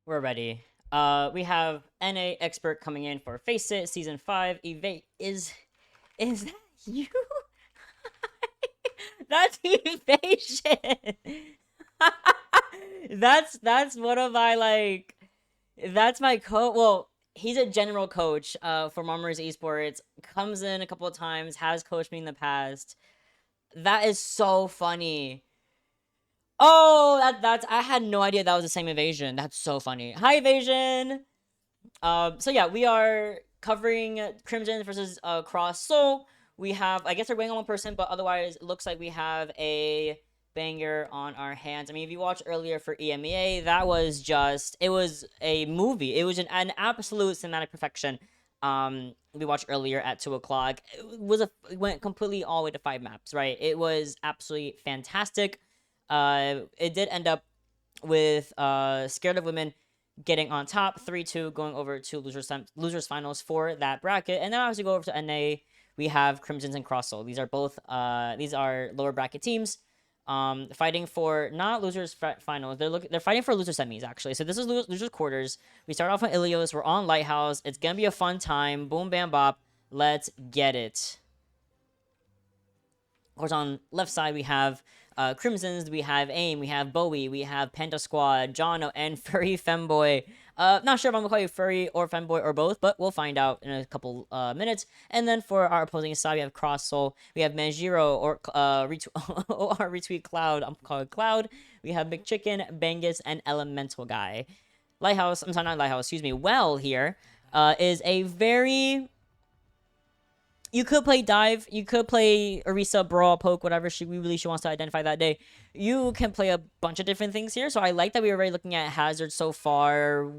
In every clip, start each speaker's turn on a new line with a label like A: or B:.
A: We're ready. We have NA expert coming in for FACEIT Season 5. Evade is that you? That's evasion. that's one of my that's my coach. Well, he's a general coach for Mummers Esports. Comes in a couple of times, has coached me in the past. That is so funny. Oh, that's I had no idea that was the same evasion. That's so funny. Hi, evasion. So yeah, we are covering Crimson versus Cross Soul. We have, I guess we're waiting on one person, but otherwise it looks like we have a banger on our hands. I mean, if you watched earlier for EMEA, that was just, it was a movie. It was an absolute cinematic perfection. We watched earlier at 2 o'clock. It went completely all the way to 5 maps, right? It was absolutely fantastic. It did end up with Scared of Women getting on top 3-2, going over to losers finals for that bracket. And then obviously go over to NA. We have Crimsons and Cross Soul. These are both these are lower bracket teams fighting for not losers finals. They're fighting for loser semis actually. So this is losers quarters. We start off on Ilios. We're on Lighthouse. It's gonna be a fun time. Boom bam bop. Let's get it. Of course, on left side we have Crimsons, we have AIM, we have Bowie, we have Panda Squad, Jono, and Furry Femboy. Not sure if I'm gonna call you Furry or Femboy or both, but we'll find out in a couple minutes. And then for our opposing side, we have Cross Soul, we have Manjiro or Retweet Cloud. I'm calling Cloud. We have McChicken, Bangus, and Elemental Guy. Lighthouse. I'm sorry, not Lighthouse. Excuse me. Well, here is a very. You could play Dive, you could play Orisa, Brawl, Poke, whatever she wants to identify that day. You can play a bunch of different things here, so I like that we were already looking at Hazard so far.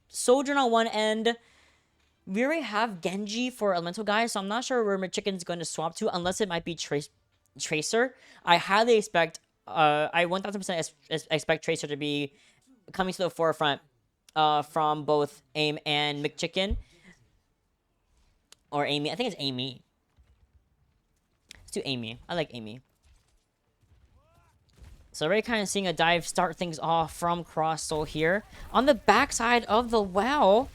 A: Sojourn on one end. We already have Genji for Elemental Guy, so I'm not sure where McChicken's going to swap to, unless it might be Tracer. I highly expect, I 1000% expect Tracer to be coming to the forefront from both AIM and McChicken. Or Amy. I think it's Amy. Let's do Amy. I like Amy. So already kind of seeing a dive start things off from Cross Soul here. On the backside of the well,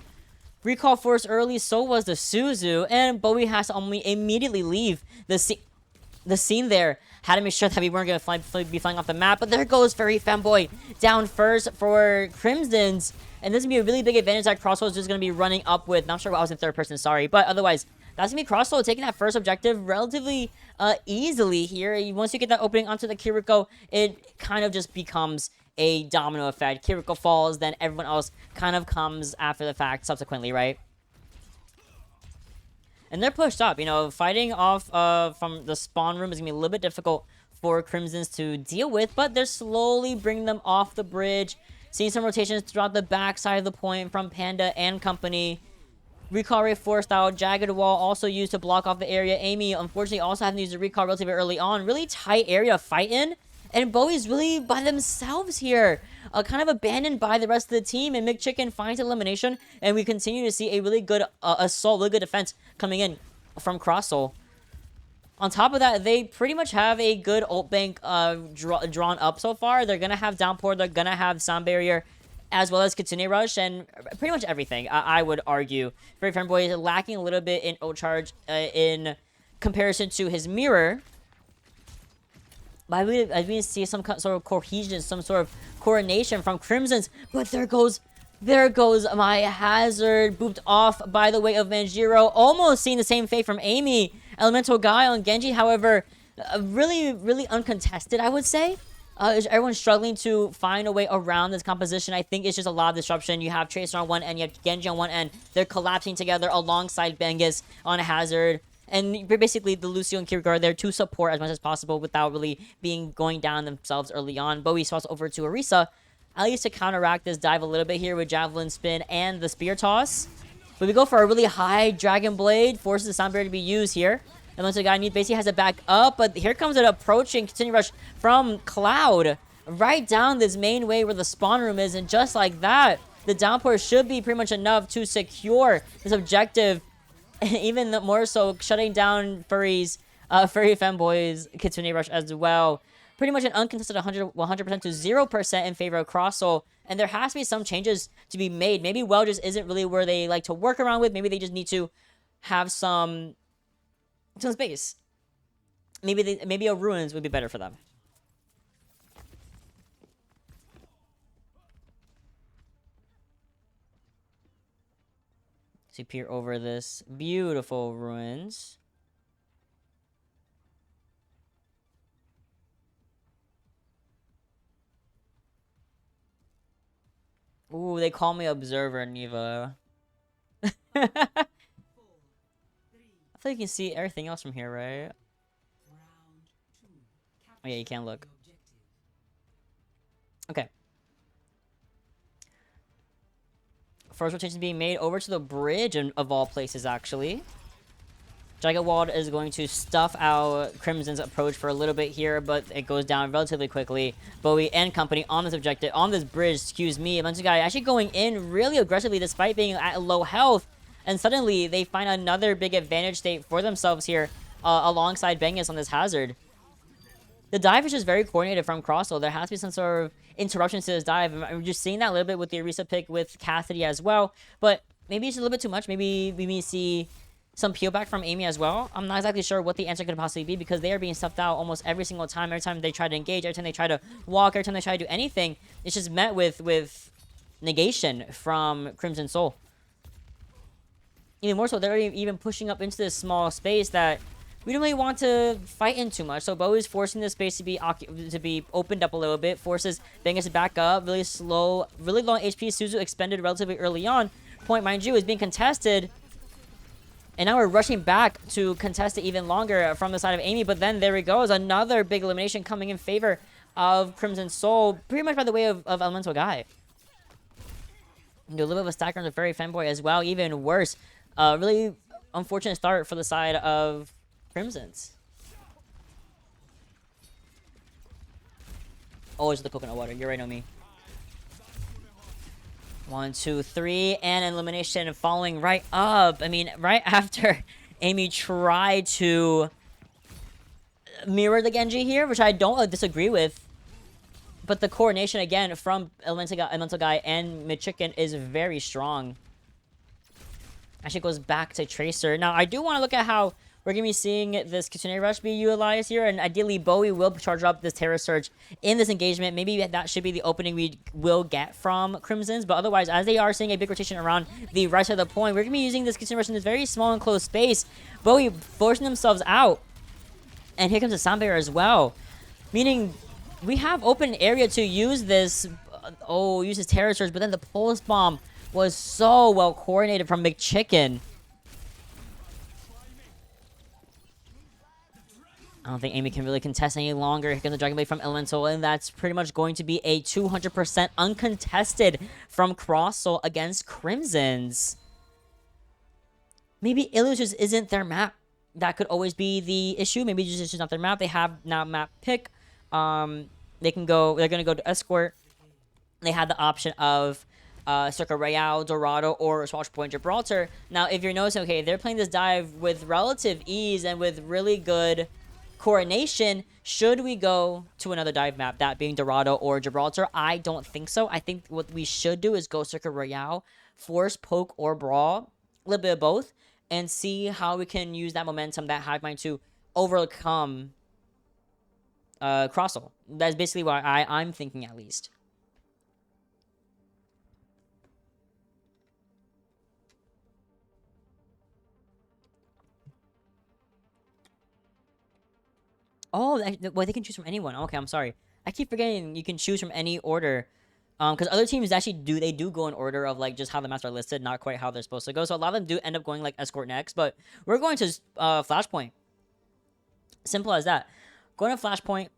A: recall force early, so was the Suzu. And Bowie has to immediately leave the scene there. Had to make sure that we weren't going to be flying off the map. But there goes Furry Femboy down first for Crimsons. And this is going to be a really big advantage that Cross Soul is just going to be running up with. Not sure why I was in third person, sorry. But otherwise, that's going to be Cross Soul taking that first objective relatively easily here. Once you get that opening onto the Kiriko, it kind of just becomes a domino effect. Kiriko falls, then everyone else kind of comes after the fact subsequently, right? And they're pushed up, you know, fighting off from the spawn room is going to be a little bit difficult for Crimsons to deal with, but they're slowly bringing them off the bridge. Seeing some rotations throughout the back side of the point from Panda and company. Recall rate forced out. Jagged wall also used to block off the area. Amy, unfortunately, also having to use the recall relatively early on. Really tight area to fight in. And Bowie's really by themselves here. Kind of abandoned by the rest of the team. And McChicken finds elimination. And we continue to see a really good assault, really good defense coming in from Cross Soul. On top of that, they pretty much have a good ult bank drawn up so far. They're going to have Downpour. They're going to have Sound Barrier, as well as Kitsune Rush, and pretty much everything, I would argue. Furry Femboy is lacking a little bit in ult charge in comparison to his mirror. But I really see some sort of cohesion, some sort of coordination from Crimsons. But there goes my Hazard, booped off by the way of Manjiro. Almost seeing the same fate from Amy. Elemental Guy on Genji, however, really, really uncontested, I would say. Everyone's struggling to find a way around this composition. I think it's just a lot of disruption. You have Tracer on one end, you have Genji on one end. They're collapsing together alongside Bangus on Hazard. And basically, the Lucio and Kiriko are there to support as much as possible without really going down themselves early on. Bowie swaps over to Orisa, at least to counteract this dive a little bit here with Javelin Spin and the Spear Toss. But we go for a really high Dragon Blade, forces the Sound Barrier to be used here. And once the guy basically has it back up, but here comes an approaching Continue Rush from Cloud right down this main way where the spawn room is, and just like that, the downpour should be pretty much enough to secure this objective, even more so shutting down Furry Femboy's Kitsune Rush as well. pretty much an uncontested 100% to 0% in favor of Crossel. And there has to be some changes to be made. Maybe well just isn't really where they like to work around with. Maybe they just need to have some space. Maybe a ruins would be better for them. So peer over this beautiful ruins. Ooh, they call me Observer, Neva. I thought you can see everything else from here, right? Oh yeah, you can't look. Okay. First rotation being made over to the bridge of all places, actually. Gigawald is going to stuff out Crimson's approach for a little bit here, but it goes down relatively quickly. Bowie and company on this objective, on this bridge, excuse me. Amansu guy actually going in really aggressively despite being at low health. And suddenly, they find another big advantage state for themselves here alongside Bengus on this hazard. The dive is just very coordinated from Crossel. There has to be some sort of interruptions to this dive. I'm just seeing that a little bit with the Arisa pick with Cassidy as well. But maybe it's a little bit too much. Maybe we may see some peel back from Amy as well. I'm not exactly sure what the answer could possibly be because they are being stuffed out almost every single time. Every time they try to engage, every time they try to walk, every time they try to do anything, it's just met with negation from Crimson Soul. Even more so, they're even pushing up into this small space that we don't really want to fight in too much. So Bo is forcing the space to be opened up a little bit, forces Bengus to back up, really slow, really low HP. Suzu expended relatively early on. Point, mind you, is being contested. And now we're rushing back to contest it even longer from the side of Amy. But then there he goes. Another big elimination coming in favor of Crimson Soul. Pretty much by the way of Elemental Guy. And do a little bit of a stack on the Fairy Fanboy as well. Even worse. Really unfortunate start for the side of Crimson's. Oh, it's the coconut water. You're right, Omi. 1, 2, 3, and an elimination following right up. I mean, right after Amy tried to mirror the Genji here, which I don't disagree with. But the coordination, again, from Elemental Guy and Midchicken is very strong. Actually goes back to Tracer. Now, I do want to look at how we're going to be seeing this Kitsune Rush be utilized here. And ideally, Bowie will charge up this Terror Surge in this engagement. Maybe that should be the opening we will get from Crimson's. But otherwise, as they are seeing a big rotation around the right side of the point, we're going to be using this Kitsune Rush in this very small and closed space. Bowie forcing themselves out. And here comes the Sound Barrier as well. Meaning, we have open area to use this. Use his Terror Surge. But then the Pulse Bomb was so well coordinated from McChicken. I don't think Amy can really contest any longer. Here comes the Dragon Blade from Elemental, and that's pretty much going to be a 200% uncontested from Crossel against Crimson's. Maybe Illus just isn't their map. That could always be the issue. Maybe it's just not their map. They have now map pick. They're gonna go to Escort. They had the option of Circa Royale, Dorado, or Swatchpoint Gibraltar. Now, if you're noticing, okay, they're playing this dive with relative ease and with really good coordination. Should we go to another dive map, that being Dorado or Gibraltar? I don't think so. I think what we should do is go Circa Royale, force, poke, or brawl, a little bit of both, and see how we can use that momentum, that hive mind to overcome Crossel. That's basically what I'm thinking, at least. Oh, well, they can choose from anyone. Okay, I'm sorry. I keep forgetting you can choose from any order. Because other teams actually do go in order of like just how the maps are listed, not quite how they're supposed to go. So a lot of them do end up going like Escort next, but we're going to Flashpoint. Simple as that. Going to Flashpoint.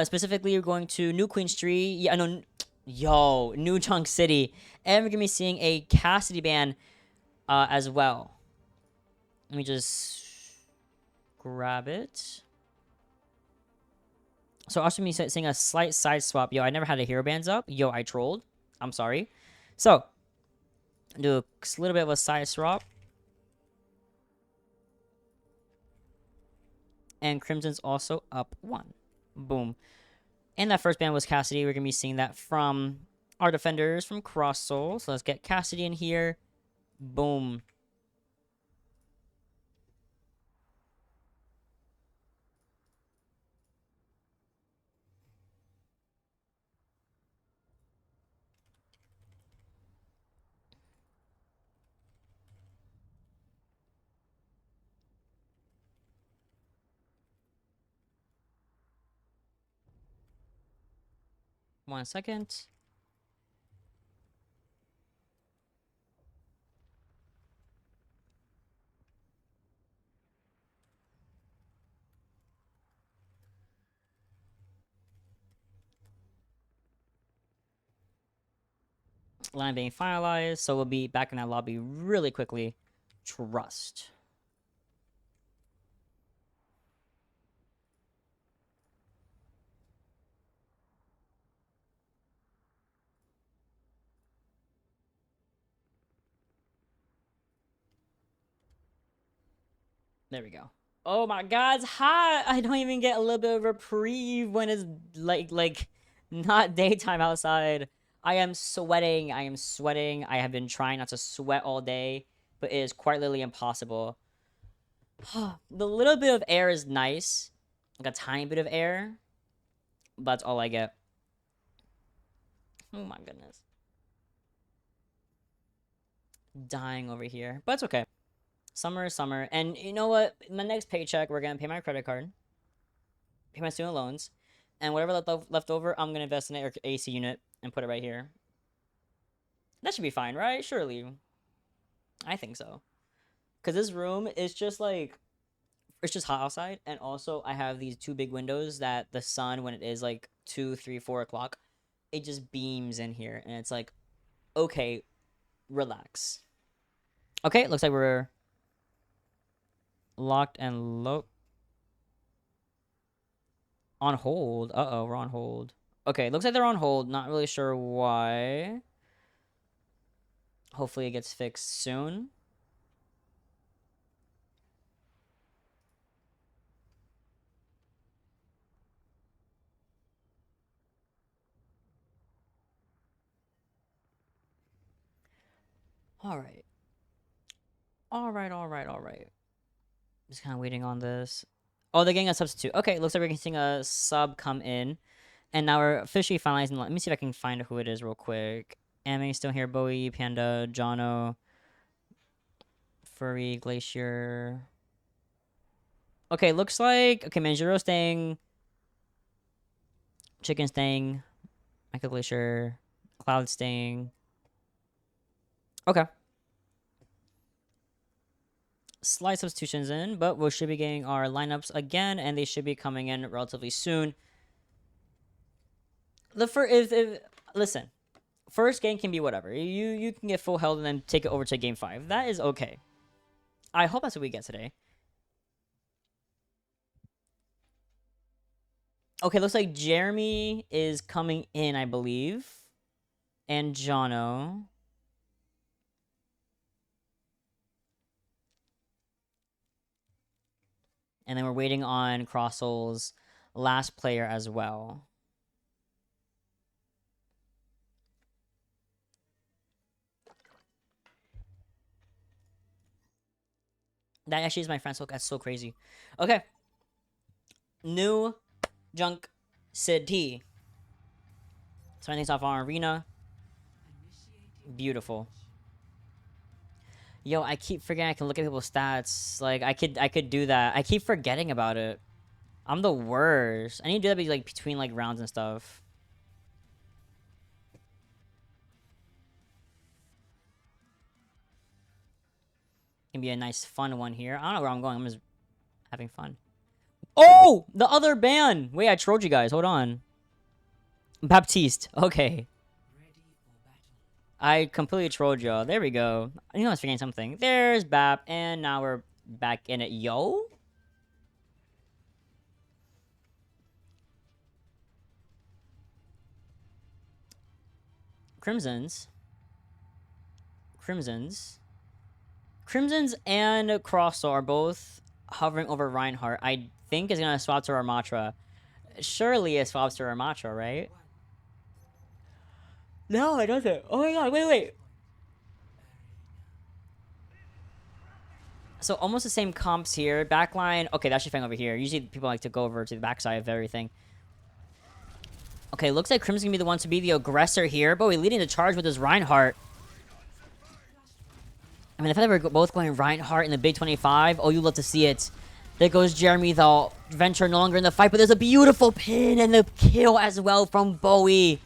A: Specifically, you're going to New Queen Street. Yeah, no, New Chunk City, and we're gonna be seeing a Cassidy ban as well. Let me just grab it. So also me seeing a slight side swap. Yo, I never had a hero bands up. Yo, I trolled. I'm sorry. So, do a little bit of a side swap. And Crimson's also up 1. Boom. And that first ban was Cassidy. We're going to be seeing that from our defenders from Cross Soul. So let's get Cassidy in here. Boom. One second. Line being finalized, so we'll be back in that lobby really quickly. Trust. There we go. Oh my god, it's hot! I don't even get a little bit of reprieve when it's like not daytime outside. I am sweating. I am sweating. I have been trying not to sweat all day, but it is quite literally impossible. The little bit of air is nice. Like a tiny bit of air. But that's all I get. Oh my goodness. Dying over here. But it's okay. Summer is summer. And you know what? My next paycheck, we're going to pay my credit card. Pay my student loans. And whatever left over, I'm going to invest in an AC unit and put it right here. That should be fine, right? Surely. I think so. Because this room is just like... It's just hot outside. And also, I have these two big windows that the sun, when it is like 2, 3, 4 o'clock, it just beams in here. And it's like, okay, relax. Okay, looks like we're... locked and on hold. Uh-oh, we're on hold. Okay, looks like they're on hold. Not really sure why. Hopefully it gets fixed soon. All right. All right. Just kind of waiting on this. Oh, they're getting a substitute. Okay, looks like we're getting a sub come in. And now we're officially finalizing. Let me see if I can find who it is real quick. Ame still here. Bowie, Panda, Jono, Furry, Glacier. Okay, looks like... Okay, Manjuro staying. Chicken staying. Michael Glacier. Cloud staying. Okay. Slight substitutions in, but we should be getting our lineups again, and they should be coming in relatively soon. Listen, first game can be whatever. You can get full health and then take it over to game 5. That is okay. I hope that's what we get today. Okay, looks like Jeremy is coming in, I believe. And Jono. And then we're waiting on Cross Soul's last player as well. That actually is my friend. So that's so crazy. Okay. New Junk City. Starting things off on Arena. Beautiful. Yo, I keep forgetting I can look at people's stats. Like, I could do that. I keep forgetting about it. I'm the worst. I need to do that like between like rounds and stuff. Can be a nice fun one here. I don't know where I'm going. I'm just having fun. Oh! The other band! Wait, I trolled you guys. Hold on. Baptiste. Okay. I completely trolled y'all. There we go. I knew I was forgetting something. There's Bap, and now we're back in it. Yo? Crimsons and Cross are both hovering over Reinhardt. I think is going to swap to Ramatra. Surely it swaps to Ramattra, right? No, it doesn't. Oh my god, wait. So almost the same comps here. Backline. Okay, that's Shifeng over here. Usually people like to go over to the backside of everything. Okay, looks like Crim's gonna be the one to be the aggressor here. But we're leading the charge with his Reinhardt. I mean, the fact that we're both going Reinhardt in the Big 25. Oh, you love to see it. There goes Jeremy, though. Venture no longer in the fight, but there's a beautiful pin and the kill as well from Bowie.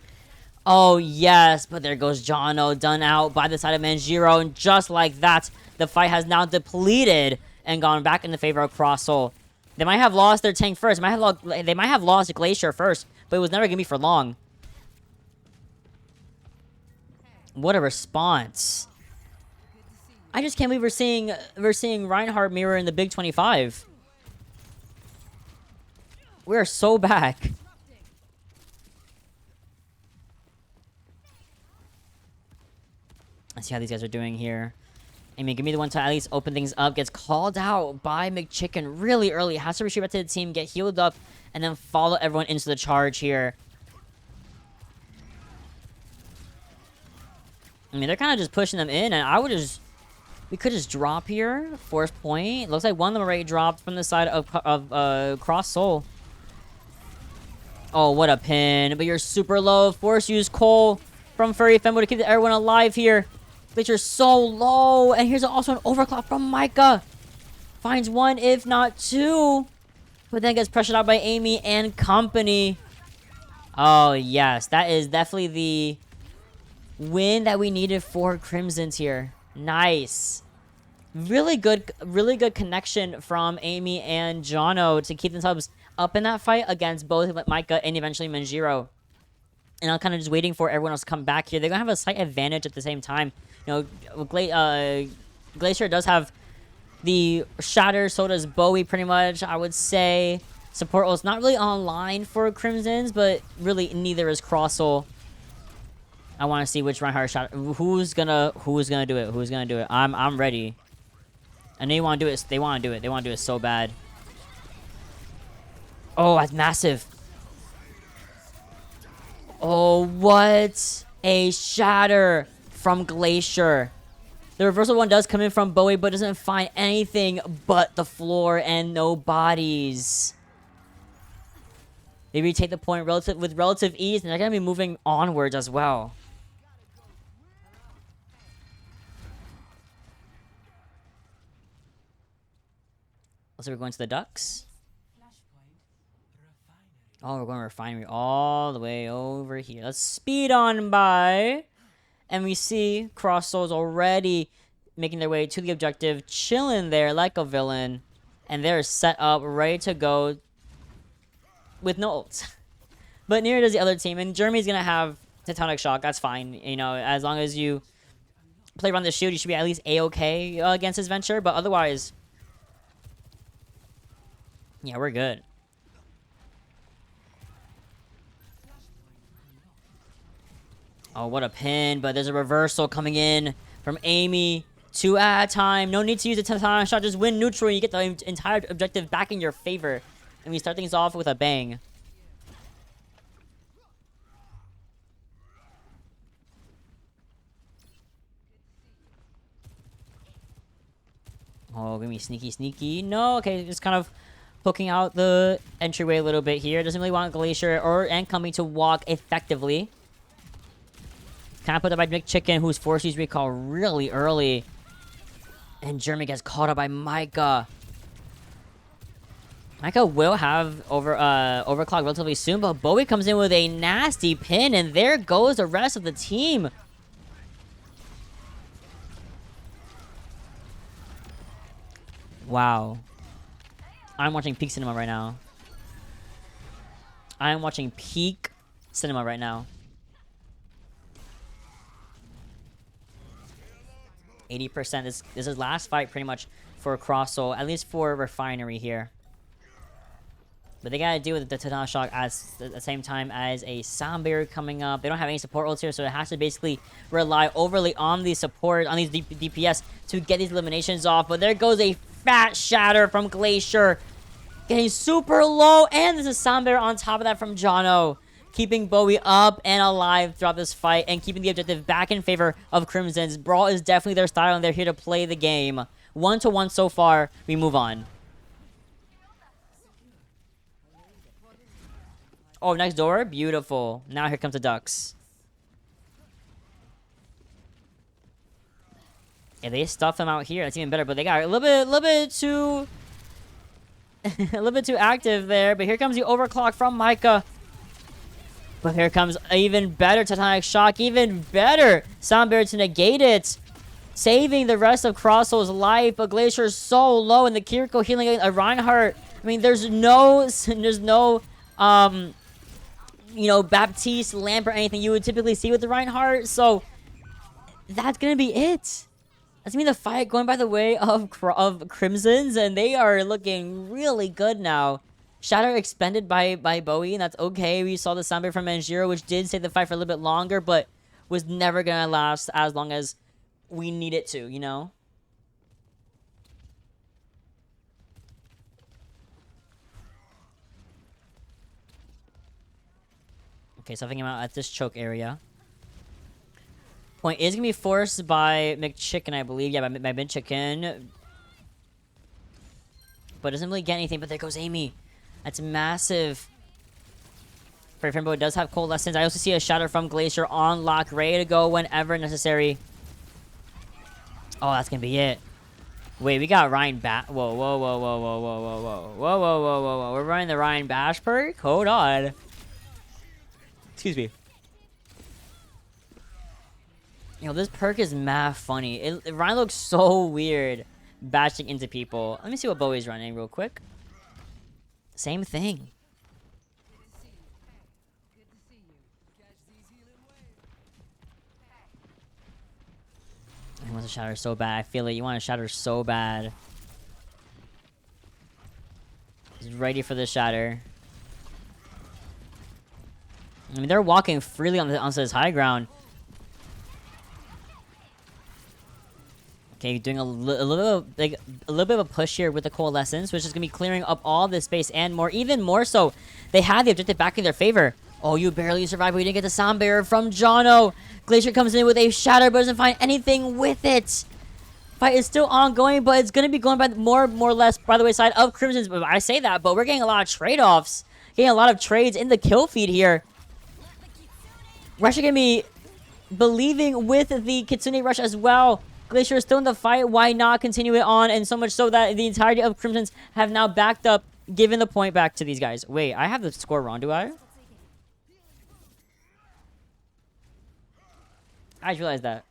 A: Oh, yes, but there goes Jono, done out by the side of Manjiro, and just like that, the fight has now depleted and gone back in the favor of Crosssoul. They might have lost their tank first. They might have lost Glacier first, but it was never going to be for long. What a response. I just can't believe we're seeing Reinhardt mirror in the Big 25. We are so back. Let's see how these guys are doing here. I mean, give me the one to at least open things up. Gets called out by McChicken really early. Has to retreat back to the team, get healed up, and then follow everyone into the charge here. I mean, they're kind of just pushing them in, and we could just drop here. Force point. Looks like one of them already dropped from the side of Crosssoul. Oh, what a pin. But you're super low. Force use Cole from Furry Fembo to keep everyone alive here. Glitcher's so low. And here's also an overclock from Micah. Finds one, if not two. But then gets pressured out by Amy and company. Oh, yes. That is definitely the win that we needed for Crimson's here. Nice. Really good connection from Amy and Jono to keep themselves up in that fight against both Micah and eventually Manjiro. And I'm kind of just waiting for everyone else to come back here. They're going to have a slight advantage at the same time. You know, Glacier does have the Shatter, so does Bowie pretty much, I would say. Support was not really online for Crimson's, but really neither is Crosssoul. I want to see which Reinhardt shot. Who's gonna do it? Who's gonna do it? I'm ready. I know you want to do it. They want to do it. They want to do it so bad. Oh, that's massive. Oh, what a shatter from Glacier. The reversal one does come in from Bowie, but doesn't find anything but the floor and no bodies. They retake the point with relative ease, and they're gonna be moving onwards as well. So we're going to the Ducks. Oh, we're going to Refinery all the way over here. Let's speed on by. And we see Crosssoul's already making their way to the objective, chilling there like a villain. And they're set up, ready to go with no ult. But neither does the other team. And Jeremy's going to have Tectonic Shock. That's fine. You know, as long as you play around the shield, you should be at least A-okay against his Venture. But otherwise, yeah, we're good. Oh, what a pin. But there's a reversal coming in from Amy. 2 at a time. No need to use a Tectonic Shot. Just win neutral and you get the entire objective back in your favor. And we start things off with a bang. Oh, gonna be sneaky. No, okay, just kind of poking out the entryway a little bit here. Doesn't really want Glacier and coming to walk effectively. Kind of put up by McChicken, who's forced to use recall really early. And Jeremy gets caught up by Micah. Micah will have overclock relatively soon, but Bowie comes in with a nasty pin, and there goes the rest of the team. Wow. I'm watching peak cinema right now. I am watching peak cinema right now. 80%. This is last fight pretty much for Crosssoul, at least for Refinery here. But they gotta deal with the Tectonic Shock at the same time as a Sound Barrier coming up. They don't have any support ults here, so it has to basically rely overly on the support, on these DPS to get these eliminations off. But there goes a fat shatter from Glacier. getting super low. And there's a sound barrier on top of that from Jono, keeping Bowie up and alive throughout this fight and keeping the objective back in favor of Crimson's. Brawl is definitely their style, and they're here to play the game. 1-1 so far. We move on. Oh, next door. Beautiful. Now here comes the Ducks. Yeah, they stuff them out here. That's even better, but they got a little bit too... a little bit too active there. But here comes the overclock from Micah. But here comes even better Titanic Shock. Even better Sound Barrier to negate it. Saving the rest of Crosso's life. But Glacier is so low. And the Kiriko healing a Reinhardt. I mean, there's no... you know, Baptiste, lamp, or anything you would typically see with the Reinhardt. So, that's going to be it. That's going to be the fight going by the way of Crimson's. And they are looking really good now. Shatter expended by Bowie, and that's okay. We saw the sound bite from Manjiro, which did save the fight for a little bit longer, but was never going to last as long as we need it to, you know? Okay, so I think I'm out at this choke area. Point is going to be forced by McChicken, I believe. Yeah, by McChicken. But doesn't really get anything, but there goes Amy. That's massive. Rainbow does have Coalescence. I also see a Shatter from Glacier on lock, ready to go whenever necessary. Oh, that's going to be it. Wait, we got Ryan Bash. Whoa, whoa, whoa, whoa, whoa, whoa, whoa, whoa. Whoa, whoa, whoa, whoa, whoa. We're running the Ryan Bash perk? Hold on. Excuse me. You know, this perk is mad funny. Ryan looks so weird bashing into people. Let me see what Bowie's running real quick. Same thing. He wants to shatter so bad. I feel it. You want to shatter so bad. He's ready for the shatter. I mean, they're walking freely on this high ground. Okay, doing a little bit of a push here with the Coalescence, which is going to be clearing up all this space and more. Even more so, they had the objective back in their favor. Oh, you barely survived, but you didn't get the sound barrier from Jono. Glacier comes in with a shatter, but doesn't find anything with it. Fight is still ongoing, but it's going to be going by more or less by the wayside of Crimson's. But I say that, but we're getting a lot of trade-offs. Getting a lot of trades in the kill feed here. We're actually going to be believing with the Kitsune Rush as well. Glacier is still in the fight. Why not continue it on? And so much so that the entirety of Crimson's have now backed up, giving the point back to these guys. Wait, I have the score wrong, do I? I just realized that.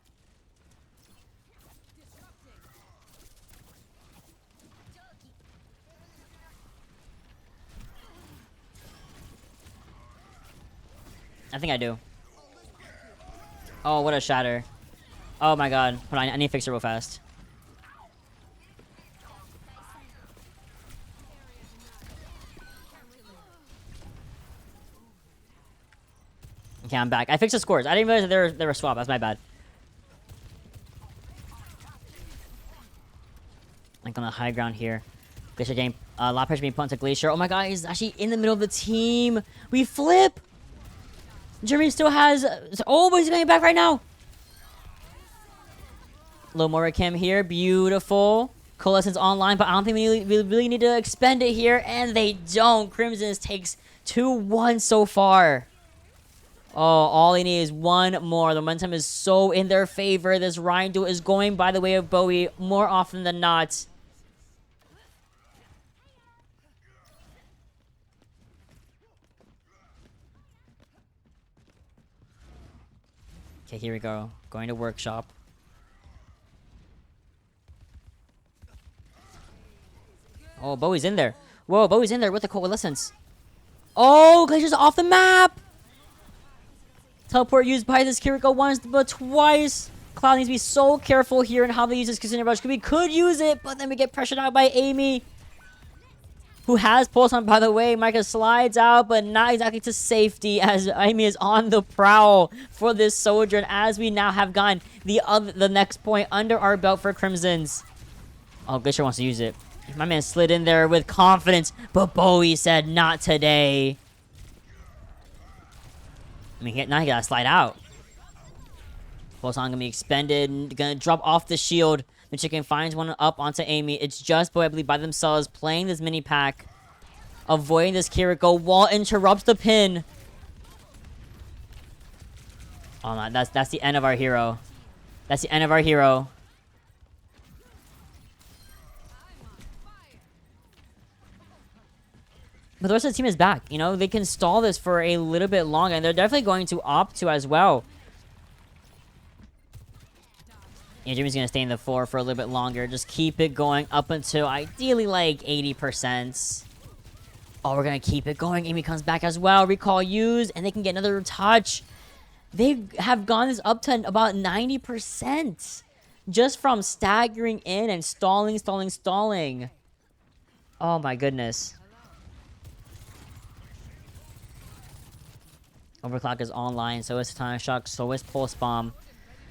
A: I think I do. Oh, what a shatter. Oh my god. Hold on, I need to fix it real fast. Okay, I'm back. I fixed the scores. I didn't realize that they were swapped. That's my bad. Like on the high ground here. Glacier getting a lot of pressure being put onto Glacier. Oh my god, he's actually in the middle of the team. We flip! Jeremy still has... Oh, but he's going back right now. Low Morikam here. Beautiful. Coalescence online, but I don't think we really need to expend it here. And they don't. Crimson's takes 2-1 so far. Oh, all they need is one more. The momentum is so in their favor. This Ryan duel is going by the way of Bowie more often than not. Okay, here we go. Going to workshop. Oh, Bowie's in there. Whoa, Bowie's in there with the Coalescence. Oh, Glacier's off the map! Teleport used by this Kiriko once, but twice. Cloud needs to be so careful here in how they use this Kitsune Rush. We could use it, but then we get pressured out by Amy, who has Pulse on, by the way. Micah slides out, but not exactly to safety, as Amy is on the prowl for this Sojourn, as we now have gotten the next point under our belt for Crimson's. Oh, Glacier wants to use it. My man slid in there with confidence, but Bowie said, not today. I mean, now he gotta slide out. Pulse on gonna be expended, gonna drop off the shield. The chicken finds one up onto Amy. It's just Bowie, I believe, by themselves, playing this mini pack. Avoiding this Kiriko. Wall interrupts the pin. Oh my, that's the end of our hero. That's the end of our hero. But the rest of the team is back. You know, they can stall this for a little bit longer, and they're definitely going to opt to as well. Yeah, Jimmy's going to stay in the 4 for a little bit longer. Just keep it going up until ideally like 80%. Oh, we're going to keep it going. Amy comes back as well. Recall used, and they can get another touch. They have gone this up to about 90%. Just from staggering in and stalling. Oh my goodness. Overclock is online, so is Time Shock, so is Pulse Bomb.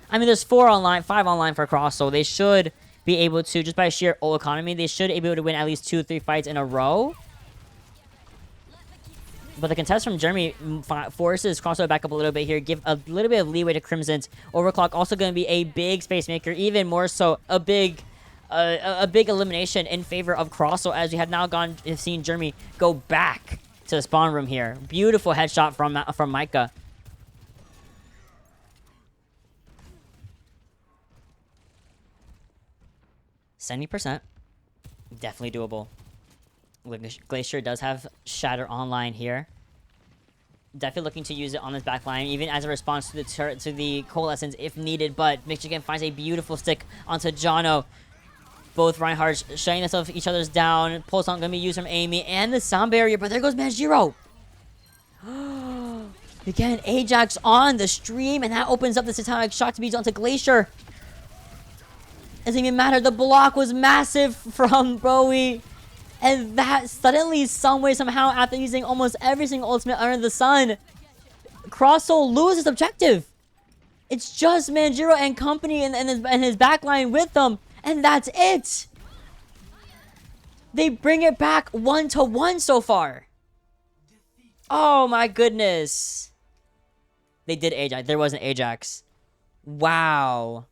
A: I mean, there's 5 online for Cross, so they should be able to, just by sheer ult economy, they should be able to win at least 2 or 3 fights in a row. But the contest from Jeremy forces Crossover back up a little bit here, give a little bit of leeway to Crimson's. Overclock also going to be a big space maker, even more so a big elimination in favor of Crosso, as we have now seen Jeremy go back to the spawn room here. Beautiful headshot from Micah. %70. Definitely doable. Glacier does have Shatter online here. Definitely looking to use it on this backline, even as a response to the Coalescence if needed. But Michigan finds a beautiful stick onto Jono. Both Reinhardts shutting themselves each other's down. Pulse on going to be used from Amy and the sound barrier, but there goes Manjiro. Again, Ajax on the stream, and that opens up the Satanic Shock to be onto Glacier. Doesn't even matter. The block was massive from Bowie. And that suddenly, some way, somehow, after using almost every single ultimate under the sun, Crosso loses objective. It's just Manjiro and company and his backline with them. And that's it. They bring it back 1-1 so far. Oh my goodness. They did Ajax. There was an Ajax. Wow.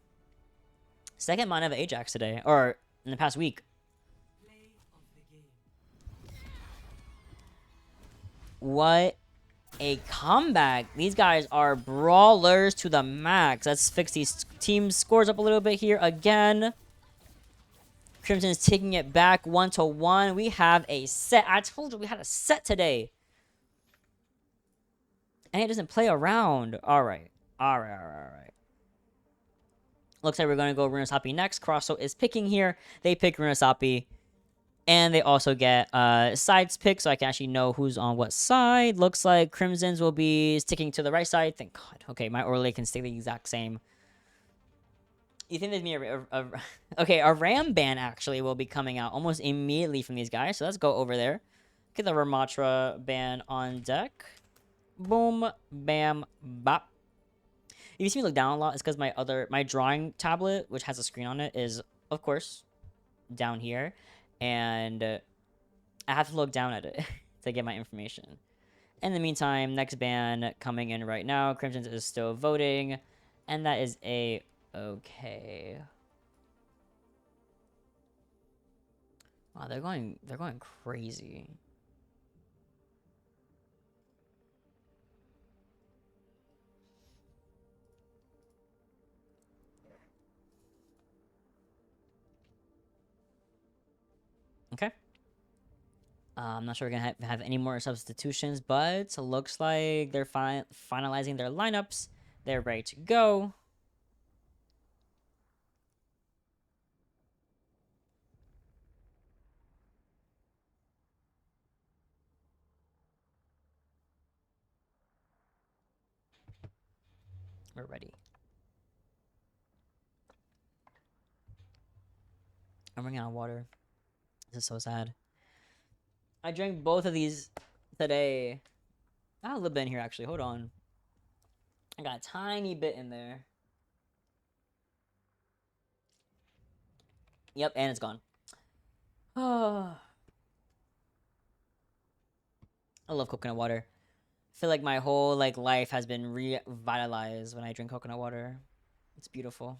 A: Second mine of Ajax today. Or in the past week. What a comeback. These guys are brawlers to the max. Let's fix these team scores up a little bit here again. Crimson's taking it back 1-1. We have a set. I told you we had a set today. And it doesn't play around. Alright. Looks like we're going to go Runasapi next. Crosso is picking here. They pick Runasapi. And they also get sides picked, so I can actually know who's on what side. Looks like Crimson's will be sticking to the right side. Thank God. Okay, my overlay can stay the exact same. You think there's me okay, a Ram ban actually will be coming out almost immediately from these guys. So let's go over there. Get the Ramatra ban on deck. Boom, bam, bop. If you see me look down a lot, it's because my drawing tablet, which has a screen on it, is, of course, down here. And I have to look down at it to get my information. In the meantime, next ban coming in right now. Crimson is still voting, and that is okay. Wow, they're going crazy. Okay. I'm not sure we're going to have any more substitutions, but looks like they're finalizing their lineups. They're ready to go. We're ready. I'm running out of water. This is so sad. I drank both of these today. I have a little bit in here, actually. Hold on. I got a tiny bit in there. Yep, and it's gone. I love coconut water. I feel like my whole like life has been revitalized when I drink coconut water. It's beautiful.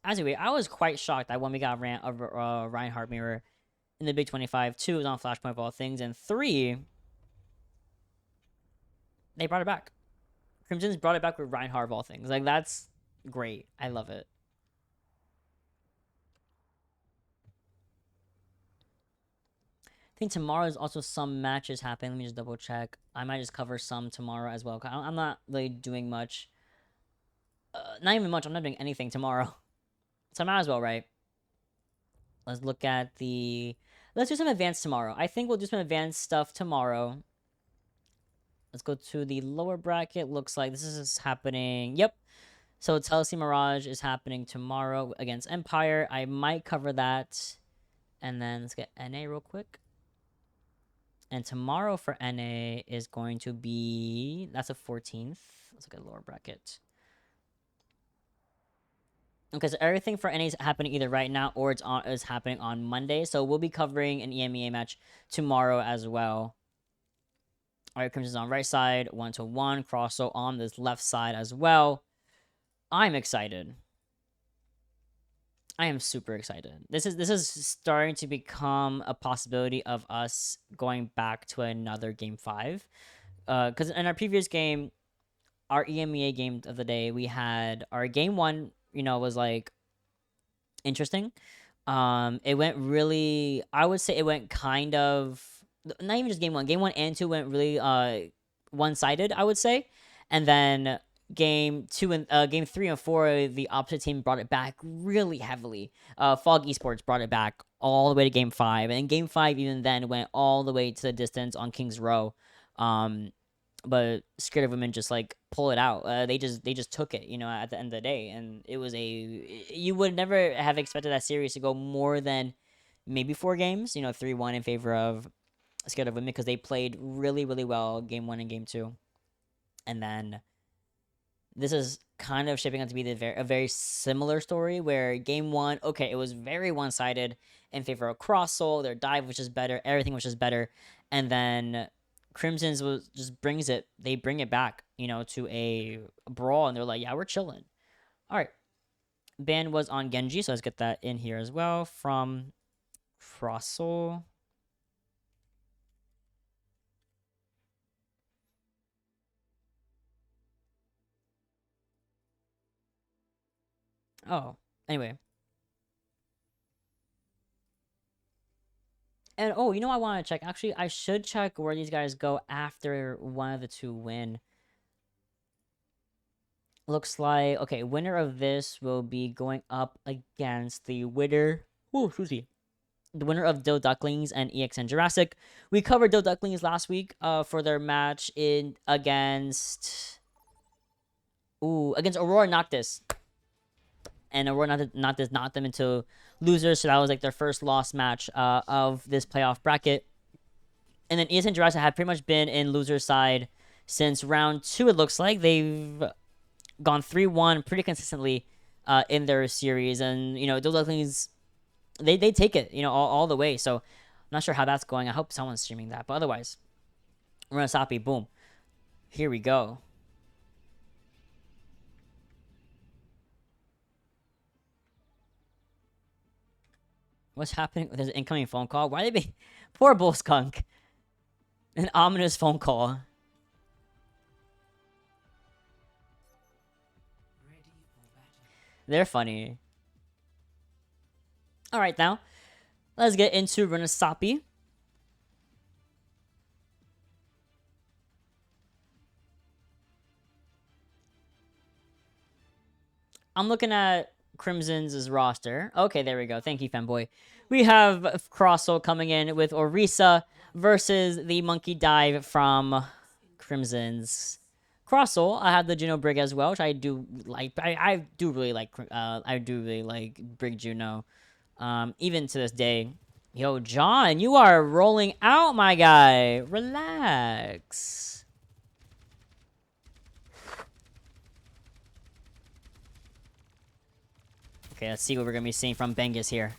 A: As you wait, I was quite shocked that when we got Reinhardt mirror in the Big 25, 2 was on Flashpoint of all things, and 3, they brought it back. Crimson's brought it back with Reinhardt of all things. Like, that's great. I love it. I think tomorrow is also some matches happening. Let me just double check. I might just cover some tomorrow as well. I'm not really doing much. Not even much. I'm not doing anything tomorrow. So I might as well, right? Let's look at the... Let's do some advanced tomorrow. I think we'll do some advanced stuff tomorrow. Let's go to the lower bracket. Looks like this is happening. Yep. So Telsey Mirage is happening tomorrow against Empire. I might cover that. And then let's get NA real quick. And tomorrow for NA is going to be... That's the 14th. Let's look at the lower bracket. Okay, so everything for NA is happening either right now or is happening on Monday. So we'll be covering an EMEA match tomorrow as well. All right, Crimson's on right side, 1-1. Crosso on this left side as well. I'm excited. I am super excited. This is starting to become a possibility of us going back to another game 5. Because in our previous game, our EMEA game of the day, we had our game 1, you know, was like interesting. It went really, I would say it went kind of, not even just game 1. Game 1 and 2 went really one-sided, I would say. And then game 2 and game 3 and 4, the opposite team brought it back really heavily. Fog Esports brought it back all the way to game 5, and game 5 even then went all the way to the distance on King's Row. But Scared of Women just like pull it out. They just took it, you know, at the end of the day, and it was you would never have expected that series to go more than maybe 4 games, you know, 3-1 in favor of Scared of Women, because they played really, really well game 1 and game 2. And then this is kind of shaping up to be a very similar story where game 1, okay, it was very one-sided in favor of Crosssoul. Their dive was just better, everything was just better. And then Crimson's just brings it, they bring it back, you know, to a brawl, and they're like, yeah, we're chilling. All right. Ban was on Genji, so let's get that in here as well from Crosssoul. Oh, anyway. And oh, you know what I want to check? Actually, I should check where these guys go after one of the 2 win. Looks like, okay, winner of this will be going up against the winner. Oh, excuse me. The winner of Dill Ducklings and EXN Jurassic. We covered Dill Ducklings last week for their match against Aurora Noctis. And Aurora Noctis knocked them into losers, so that was like their first lost match of this playoff bracket. And then ESN Jurassic had pretty much been in loser's side since round 2, it looks like. They've gone 3-1 pretty consistently in their series. And, you know, Dill Ducklings, they take it, you know, all the way. So I'm not sure how that's going. I hope someone's streaming that. But otherwise, Runasapi, boom. Here we go. What's happening? There's an incoming phone call. Why are they being... Poor Bull Skunk. An ominous phone call. They're funny. Alright, now. Let's get into Runasapi. I'm looking at Crimson's roster. Okay, there we go. Thank you, Femboy. We have Crosssoul coming in with Orisa versus the Monkey Dive from Crimson's. Crosssoul, I have the Juno Brig as well, which I do like. I do really like Brig Juno, even to this day. Yo, John, you are rolling out, my guy. Relax. Okay, let's see what we're going to be seeing from Bengus here.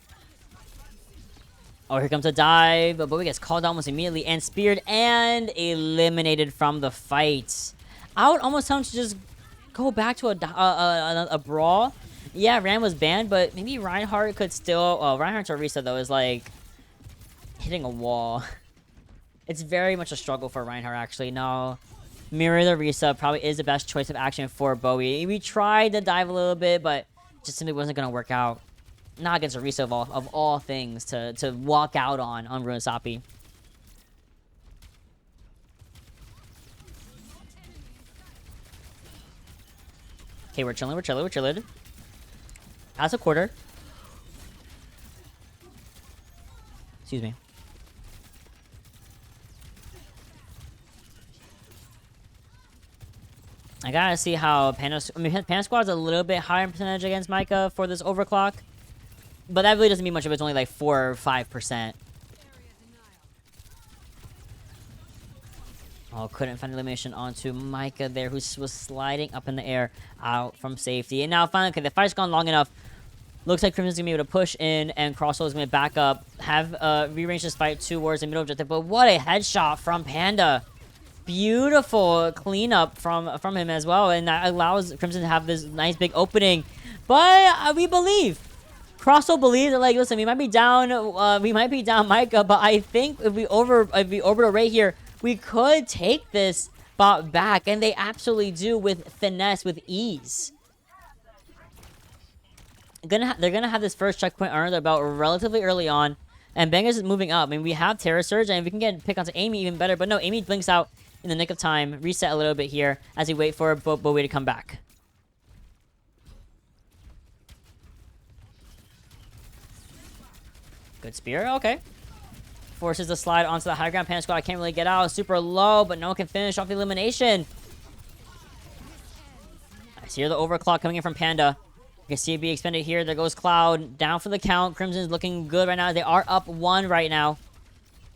A: Oh, here comes a dive. But Bowie gets called almost immediately and speared and eliminated from the fight. I would almost tell him to just go back to a brawl. Yeah, Ram was banned, but maybe Reinhardt could still... Oh, Reinhardt's Orisa, though, is like hitting a wall. It's very much a struggle for Reinhardt, actually. No, Mirror the Orisa probably is the best choice of action for Bowie. We tried to dive a little bit, but just simply wasn't going to work out. Not against Orisa of all things to walk out on Runasapi. Okay, we're chilling. Pass a quarter. Excuse me. I gotta see how Panda Squad's a little bit higher in percentage against Micah for this overclock. But that really doesn't mean much of it. It's only like 4 or 5%. Oh, couldn't find elimination onto Micah there, who was sliding up in the air out from safety. And now finally, okay, the fight's gone long enough. Looks like Crimson's going to be able to push in, and Crossbow is going to back up, have rearrange this fight towards the middle objective. But what a headshot from Panda. Beautiful cleanup from him as well, and that allows Crimson to have this nice big opening. But we believe. Crossbow believes that, like, listen, we might be down Micah, but I think if we orbital array here, we could take this bot back, and they absolutely do with finesse, with ease. They're gonna have this first checkpoint under their belt relatively early on, and Bengus is moving up. I mean, we have Terra Surge, and if we can get pick onto Amy even better, but no, Amy blinks out in the nick of time, reset a little bit here as we wait for Bowie to come back. Good spear, okay. Forces the slide onto the high ground. Panda Squad, I can't really get out. Super low, but no one can finish off the elimination. I see here the overclock coming in from Panda. You can see it be expended here. There goes Cloud. Down for the count. Crimson's looking good right now. They are up 1 right now.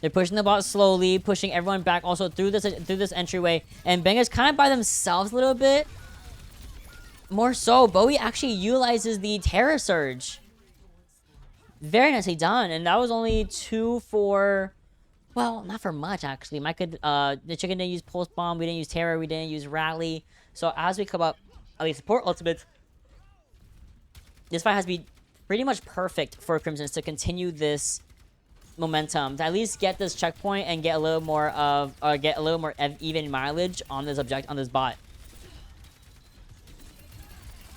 A: They're pushing the bot slowly, pushing everyone back also through this entryway. And Benga's kind of by themselves a little bit. More so, Bowie actually utilizes the Terra Surge. Very nicely done, and that was only 2 for, well, not for much actually. The chicken didn't use Pulse Bomb, we didn't use Terror, we didn't use Rally. So as we come up, at least support ultimates, this fight has to be pretty much perfect for Crimsons to continue this momentum, to at least get this checkpoint and get a little more even mileage on this bot.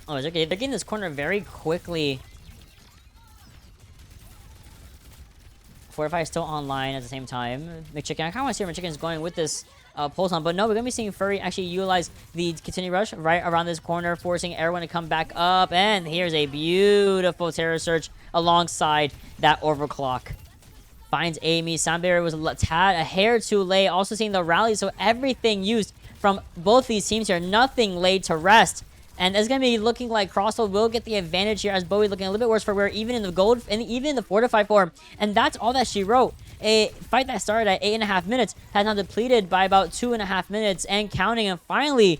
A: Oh, they're getting this corner very quickly. Fortify is still online at the same time. McChicken, I kind of want to see where McChicken's going with this pulse on, but no, we're going to be seeing Furry actually utilize the continued rush right around this corner, forcing everyone to come back up, and here's a beautiful Terror Surge alongside that overclock. Finds Amy. Sound barrier was a hair too late. Also seeing the rally, so everything used from both these teams here. Nothing laid to rest. And it's going to be looking like Crossbow will get the advantage here, as Bowie looking a little bit worse for wear, even in the gold, and even in the fortified form. And that's all that she wrote. A fight that started at 8.5 minutes has now depleted by about 2.5 minutes and counting. And finally,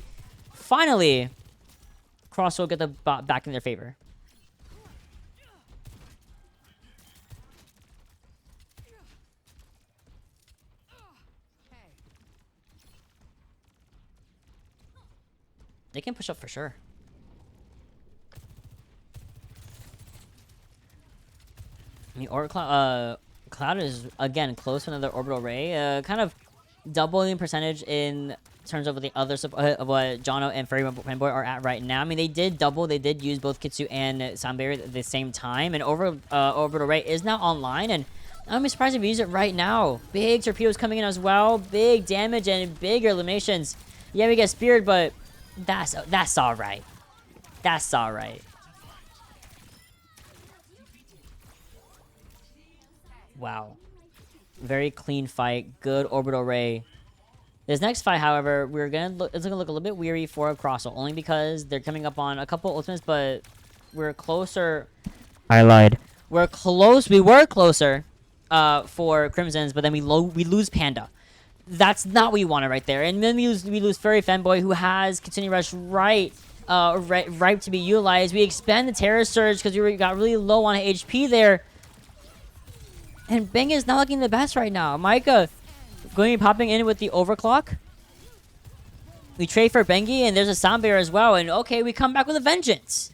A: Crossbow will get the bot back in their favor. They can push up for sure. I mean, Cloud is, again, close to another orbital array. Kind of doubling percentage in terms of the other of what Jono and Furry Fanboy are at right now. I mean, they did double. They did use both Kitsu and Sound Barrier at the same time. And orbital array is now online. And I'm surprised if you use it right now. Big torpedoes coming in as well. Big damage and bigger eliminations. Yeah, we get speared, but that's all right. That's all right. Wow. Very clean fight. Good orbital array. This next fight, however, it's gonna look a little bit weary for Crossbow, only because they're coming up on a couple ultimates, but we're closer. I lied. We were closer for Crimsons, but then we lose Panda. That's not what we wanted right there. And then we lose Furry Femboy, who has Continue Rush ripe to be utilized. We expend the Terror Surge because we got really low on HP there. And Bang is not looking the best right now. Micah going to be popping in with the Overclock. We trade for Bengi, and there's a Sound Barrier as well. And okay, we come back with a vengeance.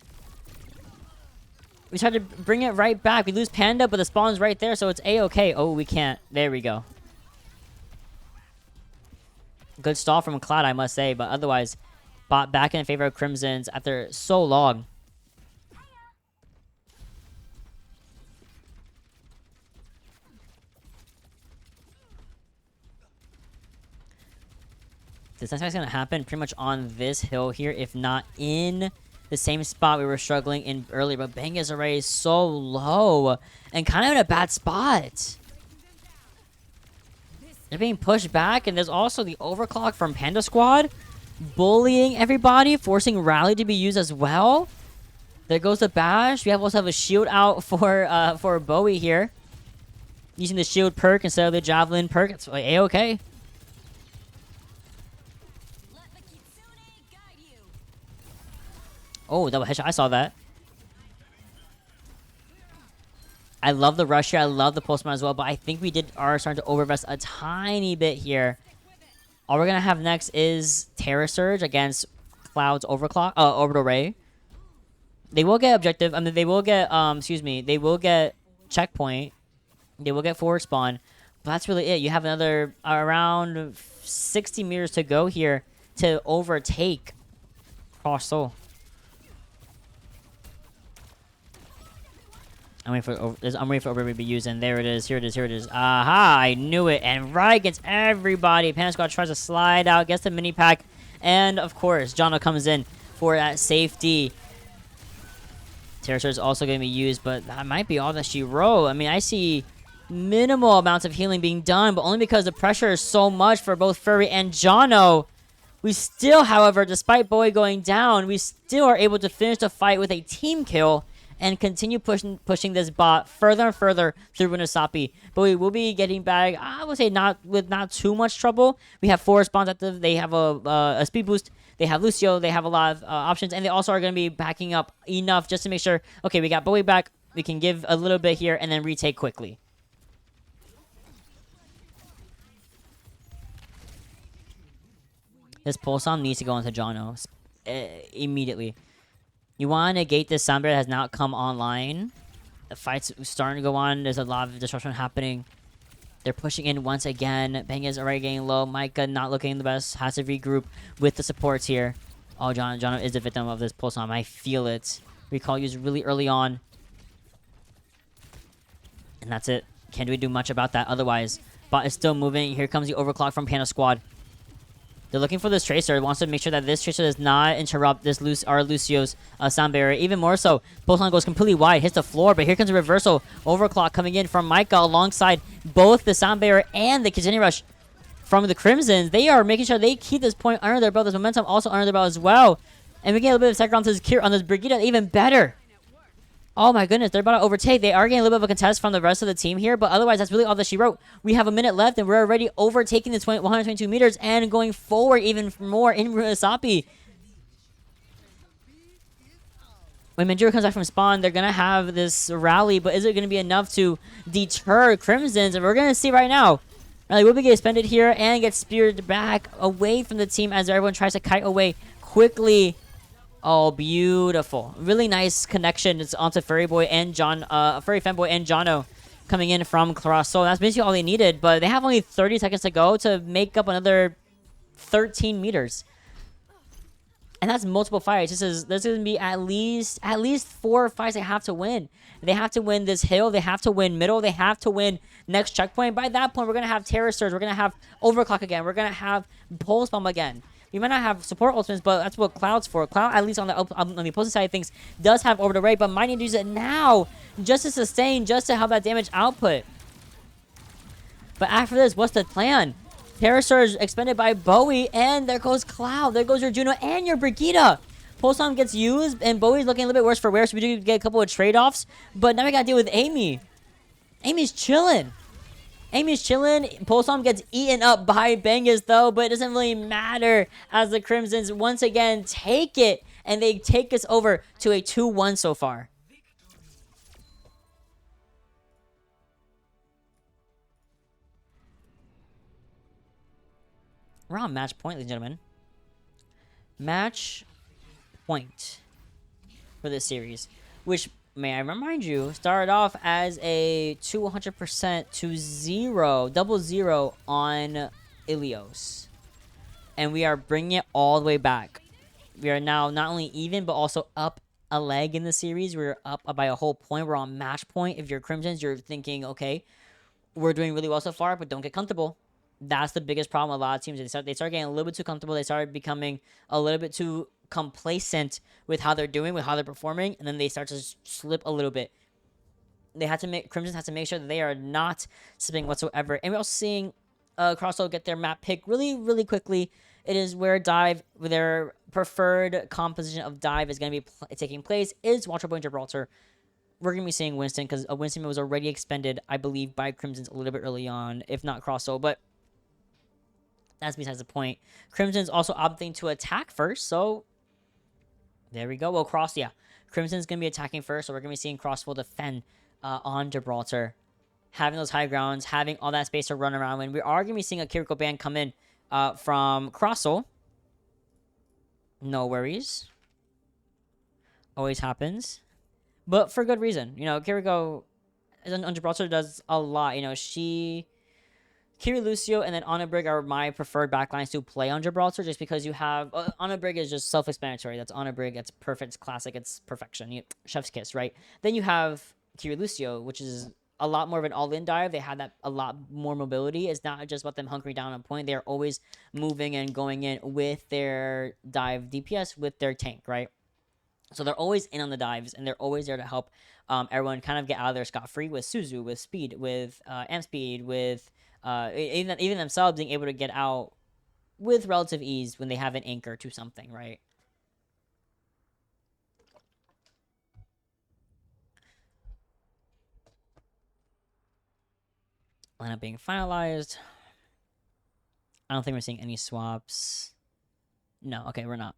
A: We try to bring it right back. We lose Panda, but the spawn's right there, so it's A-okay. Oh, we can't. There we go. Good stall from Cloud, I must say, but otherwise, bought back in favor of Crimsons after so long. This next fight's gonna happen pretty much on this hill here, if not in the same spot we were struggling in earlier. But Bang is already so low and kind of in a bad spot. They're being pushed back, and there's also the overclock from Panda Squad, bullying everybody, forcing Rally to be used as well. There goes the bash. We also have a shield out for Bowie here, using the shield perk instead of the javelin perk. It's A-okay. Oh, double headshot. I saw that. I love the rush here. I love the postman as well, but I think we are starting to overinvest a tiny bit here. All we're going to have next is Terror Surge against Cloud's Overclock, Orbital Ray. They will get objective. I mean, they will get, they will get checkpoint. They will get forward spawn. But that's really it. You have another around 60 meters to go here to overtake Cross Soul. I'm waiting for Overby to be used, and there it is. Here it is. Here it is. Aha! I knew it. And right against everybody, Panda Squad tries to slide out, gets the mini pack, and of course, Jono comes in for that safety. Terror Surge is also going to be used, but that might be all that she wrote. I mean, I see minimal amounts of healing being done, but only because the pressure is so much for both Furry and Jono. We still, however, despite Bowie going down, we still are able to finish the fight with a team kill and continue pushing this bot further and further through Winnisapi. But we will be getting back, I would say, not too much trouble. We have 4 spawns active. They have a speed boost. They have Lucio. They have a lot of options. And they also are going to be backing up enough just to make sure, okay, we got Bowie back. We can give a little bit here and then retake quickly. This pulse on needs to go into Jono immediately. You want to negate this Sound Barrier that has not come online. The fight's starting to go on. There's a lot of disruption happening. They're pushing in once again. Bang is already getting low. Micah not looking the best. Has to regroup with the supports here. Oh, Jono is the victim of this pulse on. I feel it. Recall used really early on. And that's it. Can't really do much about that otherwise. Bot is still moving. Here comes the overclock from Panda Squad. They're looking for this Tracer. Wants to make sure that this Tracer does not interrupt this Lucio's Sound Barrier. Even more so, Pulsar goes completely wide, hits the floor, but here comes a reversal. Overclock coming in from Micah alongside both the Sound Barrier and the Continue Rush from the Crimsons. They are making sure they keep this point under their belt. This momentum also under their belt as well. And we get a little bit of second round on this Brigitte, even better. Oh my goodness, they're about to overtake. They are getting a little bit of a contest from the rest of the team here, but otherwise, that's really all that she wrote. We have a minute left, and we're already overtaking the 122 meters and going forward even more in Winnisapi. When Manjiro comes back from spawn, they're going to have this rally, but is it going to be enough to deter Crimsons? And we're going to see right now. Rally will be getting expended here and get speared back away from the team as everyone tries to kite away quickly. Oh, beautiful. Really nice connection. It's onto Furry Femboy and Jono coming in from Cross Soul. That's basically all they needed, but they have only 30 seconds to go to make up another 13 meters. And that's multiple fights. There's going to be at least 4 fights they have to win. They have to win this hill. They have to win middle. They have to win next checkpoint. By that point, we're going to have Terror Surge. We're going to have Overclock again. We're going to have Pulse Bomb again. We might not have support ultimates, but that's what Cloud's for. Cloud, at least on the opposing side of things, does have Orbital Ray, but might need to use it now just to sustain, just to have that damage output. But after this, what's the plan? Terror Surge expended by Bowie, and there goes Cloud. There goes your Juno and your Brigitte. Pulse Bomb gets used, and Bowie's looking a little bit worse for wear, so we do get a couple of trade-offs. But now we got to deal with Amy. Amy's chilling. Amy's chilling. Pulsam gets eaten up by Bengus though, but it doesn't really matter as the Crimsons once again take it, and they take us over to a 2-1 so far. We're on match point, ladies and gentlemen. Match point for this series, which, may I remind you, started off as a 200% to 0, double 0 on Ilios. And we are bringing it all the way back. We are now not only even, but also up a leg in the series. We're up by a whole point. We're on match point. If you're Crimsons, you're thinking, okay, we're doing really well so far, but don't get comfortable. That's the biggest problem with a lot of teams. They start getting a little bit too comfortable. They start becoming a little bit too complacent with how they're doing, with how they're performing, and then they start to slip a little bit. Crimson has to make sure that they are not slipping whatsoever. And we're also seeing Crossbow get their map pick really, really quickly. It is where dive, their preferred composition of dive is going to be taking place, is Watcher Point Gibraltar. We're going to be seeing Winston, because Winston was already expended, I believe, by Crimson's a little bit early on, if not Crossbow, but that's besides the point. Crimson's also opting to attack first, so there we go. Well, Crimson's going to be attacking first, so we're going to be seeing Crossbow defend on Gibraltar. Having those high grounds, having all that space to run around. And we are going to be seeing a Kiriko ban come in from Crossel. No worries. Always happens. But for good reason. You know, Kiriko on Gibraltar does a lot. You know, Kiri Lucio and then Anna Brig are my preferred backlines to play on Gibraltar, just because you have Anna Brig is just self-explanatory. That's Anna Brig. It's perfect. It's classic. It's perfection. Chef's kiss, right? Then you have Kiri Lucio, which is a lot more of an all-in dive. They have that a lot more mobility. It's not just about them hunkering down on point. They're always moving and going in with their dive DPS, with their tank, right? So they're always in on the dives, and they're always there to help everyone kind of get out of there scot-free with Suzu, with speed, with amp speed, with even themselves being able to get out with relative ease when they have an anchor to something, right? Lineup being finalized. I don't think we're seeing any swaps. No, okay, we're not.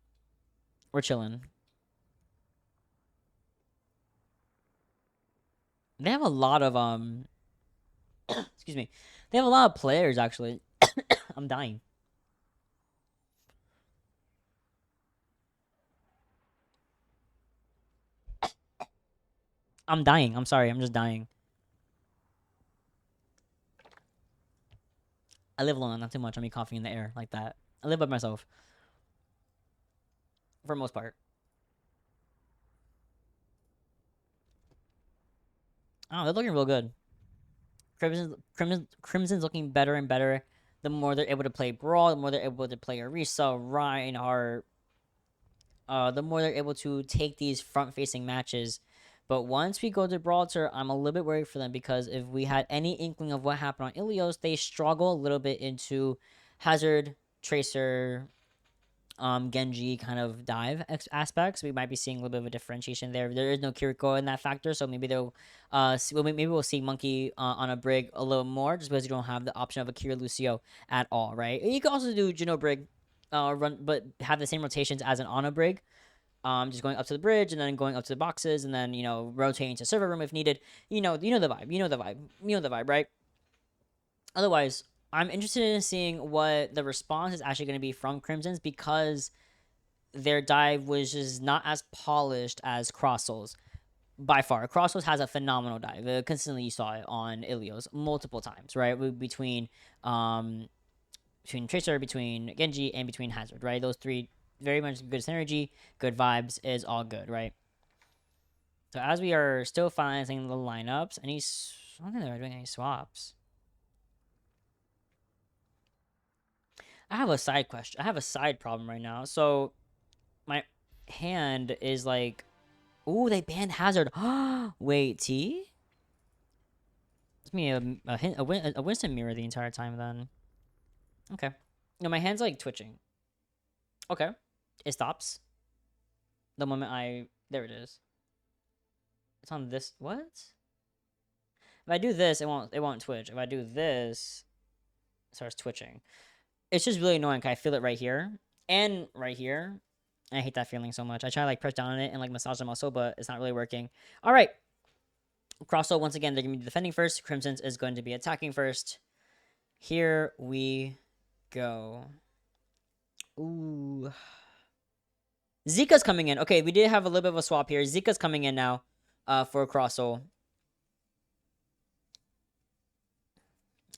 A: We're chilling. They have a lot of excuse me. They have a lot of players, actually. I'm dying. I'm dying. I'm sorry. I'm just dying. I live alone, not too much. I'm me coughing in the air like that. I live by myself. For the most part. Oh, they're looking real good. Crimson's looking better and better. The more they're able to play Brawl, the more they're able to play Orisa, Reinhardt. The more they're able to take these front-facing matches. But once we go to Gibraltar, I'm a little bit worried for them, because if we had any inkling of what happened on Ilios, they struggle a little bit into Hazard, Tracer, Genji kind of dive aspects. We might be seeing a little bit of a differentiation there. There is no Kiriko in that factor, so maybe they'll maybe we'll see Monkey on a Brig a little more, just because you don't have the option of a Kira Lucio at all, right? You can also do Juno Brig, but have the same rotations as an Ana Brig. Just going up to the bridge and then going up to the boxes and then, rotating to server room if needed. You know the vibe, right? Otherwise, I'm interested in seeing what the response is actually going to be from Crimson's, because their dive was just not as polished as Crossoul's. By far, Crossoul's has a phenomenal dive. Consistently, you saw it on Ilios multiple times, right? Between Tracer, between Genji, and between Hazard, right? Those three, very much good synergy, good vibes, is all good, right? So as we are still finalizing the lineups, I don't think they're doing any swaps. I have a side question. I have a side problem right now. So my hand is like, ooh, they banned Hazard. Wait, T? It's me a Winston mirror the entire time then. Okay. No, my hand's like twitching. Okay. It stops. The moment there it is. It's on this, what? If I do this, it won't twitch. If I do this, it starts twitching. It's just really annoying. I feel it right here and right here. I hate that feeling so much. I try to like press down on it and like massage the muscle, but it's not really working. All right. Crosso, once again, they're going to be defending first. Crimson's is going to be attacking first. Here we go. Ooh. Zika's coming in. Okay, we did have a little bit of a swap here. Zika's coming in now for Crosso.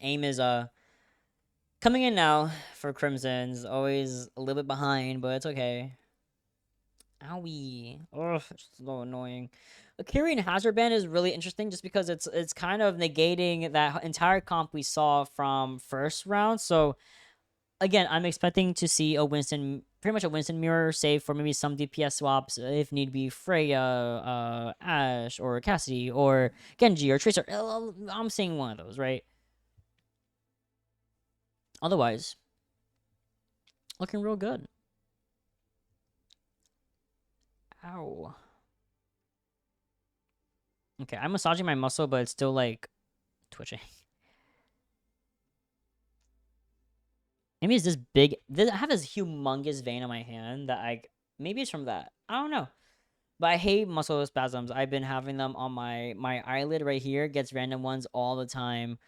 A: Aim is coming in now for Crimson's. Always a little bit behind, but it's okay. Owie. Oh, it's so annoying. Akiri and Hazard Band is really interesting just because it's kind of negating that entire comp we saw from first round. So again, I'm expecting to see a Winston, pretty much a Winston mirror, save for maybe some DPS swaps if need be. Freya, Ashe, or Cassidy, or Genji, or Tracer. I'm seeing one of those, right? Otherwise, looking real good. Ow. Okay, I'm massaging my muscle, but it's still like twitching. Maybe it's this big. I have this humongous vein on my hand that maybe it's from that. I don't know. But I hate muscle spasms. I've been having them on my eyelid right here. Gets random ones all the time.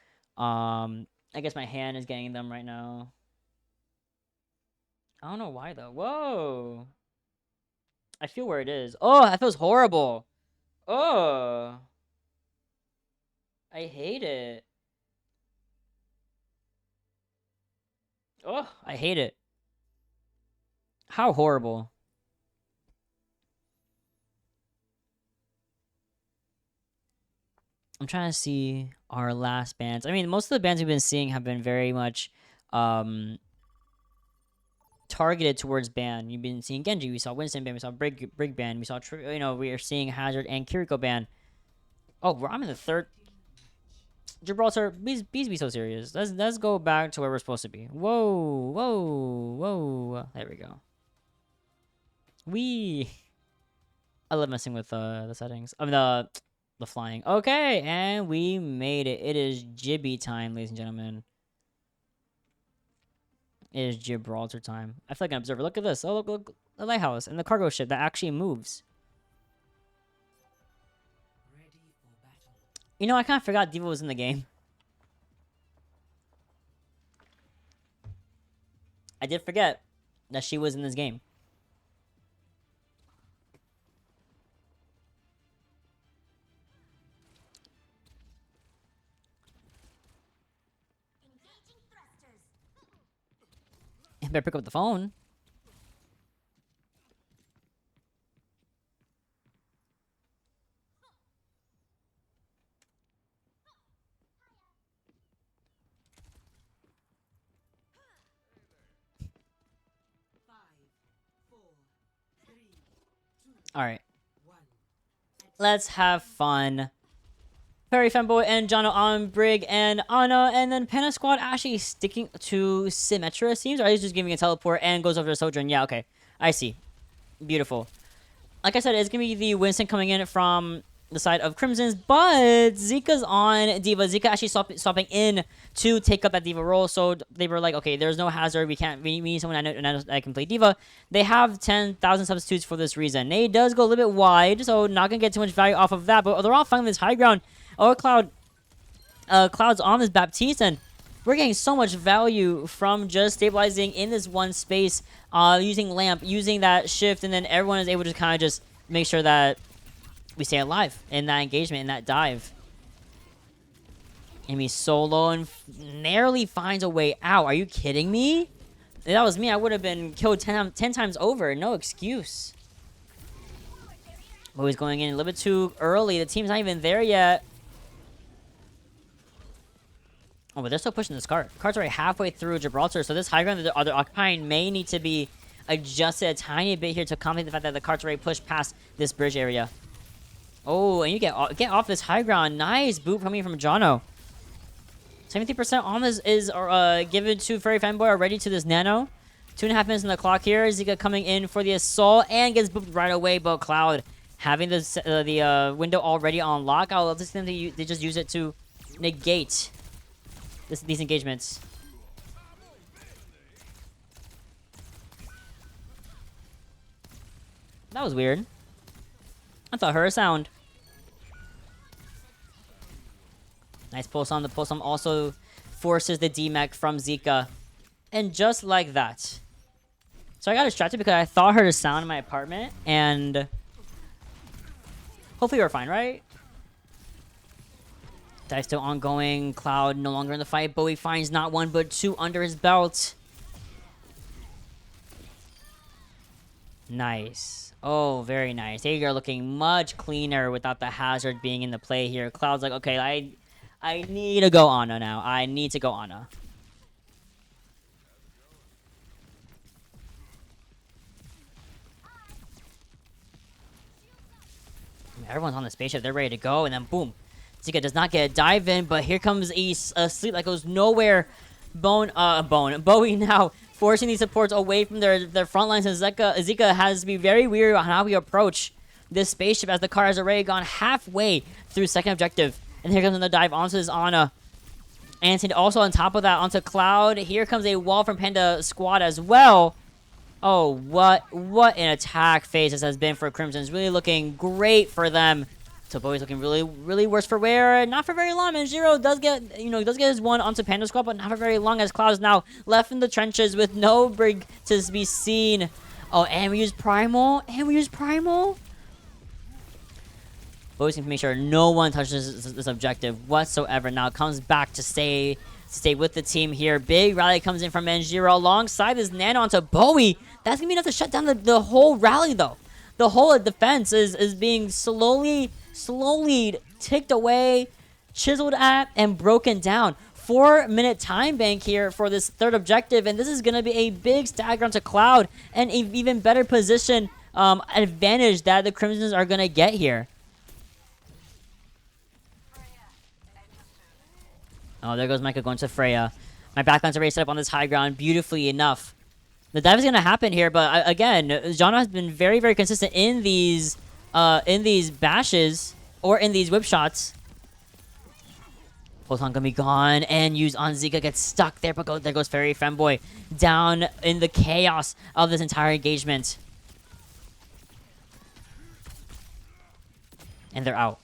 A: I guess my hand is getting them right now. I don't know why though. Whoa. I feel where it is. Oh, that feels horrible. Oh. I hate it. Oh, I hate it. How horrible. I'm trying to see our last bands. I mean, most of the bands we've been seeing have been very much targeted towards ban. You've been seeing Genji, we saw Winston ban, we saw Brig ban, we saw we are seeing Hazard and Kiriko ban. Oh, I'm in the third. Gibraltar, please be so serious. Let's go back to where we're supposed to be. Whoa, whoa, whoa. There we go. I love messing with the settings. I mean the flying. Okay, and we made it. It is Gibby time, ladies and gentlemen. It is Gibraltar time. I feel like an observer. Look at this. Oh, look, the lighthouse and the cargo ship that actually moves. You know, I kind of forgot Diva was in the game. I did forget that she was in this game. I better pick up the phone. All right. Let's have fun. Perry Femboy and Jono on Brig and Ana, and then Panda Squad actually sticking to Symmetra, it seems, or he's just giving a teleport and goes over to Sojourn. Yeah, okay. I see. Beautiful. Like I said, it's going to be the Winston coming in from the side of Crimson's, but Zika's on Diva. Zika actually swapping in to take up that Diva role, so they were like, okay, there's no Hazard. We need someone that can play Diva. They have 10,000 substitutes for this reason. Nade does go a little bit wide, so not going to get too much value off of that, but they're all finding this high ground. Oh, Cloud's on this Baptiste, and we're getting so much value from just stabilizing in this one space, using Lamp, using that shift, and then everyone is able to kind of just make sure that we stay alive in that engagement, in that dive. Amy solo and narrowly finds a way out. Are you kidding me? If that was me, I would have been killed 10 times over. No excuse. Oh, he's going in a little bit too early. The team's not even there yet. Oh, but they're still pushing this cart. Cart's already halfway through Gibraltar, so this high ground that they're occupying may need to be adjusted a tiny bit here to accommodate the fact that the cart's already pushed past this bridge area. Oh, and you get off this high ground. Nice boot coming from Jono. 73% on this is given to Furry Fanboy already to this Nano. 2.5 minutes on the clock here. Zika coming in for the assault and gets booped right away, but Cloud having the window already on lock. I'll love to see them to just use it to negate these engagements. That was weird. I thought her a sound. Nice pulse on. The pulse on also forces the D-Mech from Zika. And just like that. So I got distracted because I thought I heard a sound in my apartment. And hopefully we're fine, right? Dive still ongoing. Cloud no longer in the fight. Bowie finds not one but two under his belt. Nice. Oh, very nice. Aegir looking much cleaner without the hazard being in the play here. Cloud's like, okay, I need to go Ana now. I need to go Ana. Everyone's on the spaceship. They're ready to go. And then boom. Zika does not get a dive in, but here comes a sleep that goes nowhere. Bowie now forcing these supports away from their front lines. And Zika has to be very weary on how we approach this spaceship as the car has already gone halfway through second objective. And here comes another dive onto this Ana. And also on top of that, onto Cloud. Here comes a wall from Panda Squad as well. Oh, what an attack phase this has been for Crimson. It's really looking great for them. So Bowie's looking really, really worse for wear. Not for very long. And Zero does get, does get his one onto Panda Squad, but not for very long as Cloud is now left in the trenches with no brig to be seen. Oh, and we use Primal. Bowie's going to make sure no one touches this objective whatsoever. Now it comes back to stay with the team here. Big rally comes in from Manjiro alongside this Nano onto Bowie. That's going to be enough to shut down the whole rally, though. The whole defense is being slowly ticked away, chiseled at, and broken down. 4-minute time bank here for this third objective, and this is going to be a big stagger onto Cloud and an even better position advantage that the Crimsons are going to get here. Oh, there goes Micah going to Freya. My backline's already set up on this high ground beautifully enough. The dive is going to happen here, but again, Jana has been very, very consistent in these bashes or in these whip shots. Photon gonna be gone and used on Zika, gets stuck there, but there goes Fairy Femboy down in the chaos of this entire engagement. And they're out.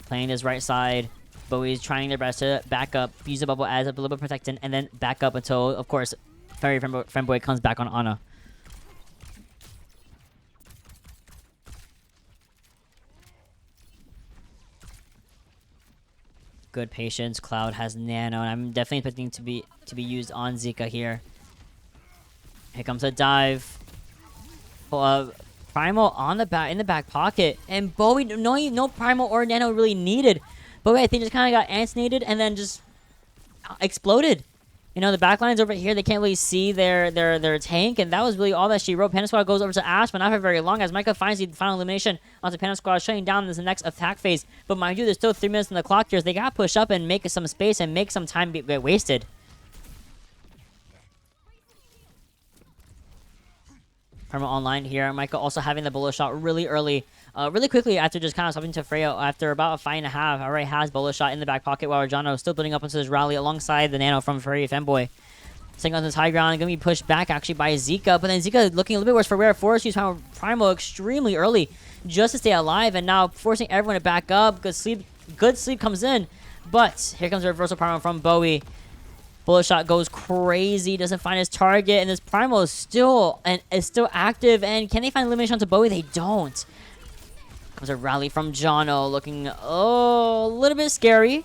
A: Playing this right side. Bowie's trying their best to back up, use the bubble as a little bit protectant, and then back up until, of course, Fairy Femboy comes back on Ana. Good patience. Cloud has Nano, and I'm definitely expecting to be used on Zika here. Here comes a dive. Primal on the back in the back pocket, and Bowie no Primal or Nano really needed. Bowie, I think, just kind of got antsnated and then just exploded. The backlines over here, they can't really see their tank, and that was really all that she wrote. Panda Squad goes over to Ash, but not for very long, as Micah finds the final elimination onto Panda Squad, shutting down this next attack phase. But mind you, there's still 3 minutes on the clock here, so they gotta push up and make some space and make some time get wasted. Perma online here. Micah also having the bullet shot really early. Really quickly after just kind of stopping to Freya after about a fight and a half. Already has bullet shot in the back pocket while Rajano is still building up into this rally alongside the Nano from Fairy Femboy. Sitting on this high ground, going to be pushed back actually by Zika, but then Zika looking a little bit worse for wear. Forced use Primal extremely early just to stay alive, and now forcing everyone to back up. Good sleep comes in, but here comes a reversal Primal from Bowie. Bullet shot goes crazy, doesn't find his target, and this Primal is still active. And can they find elimination onto Bowie? They don't. Comes a rally from Jono, looking a little bit scary.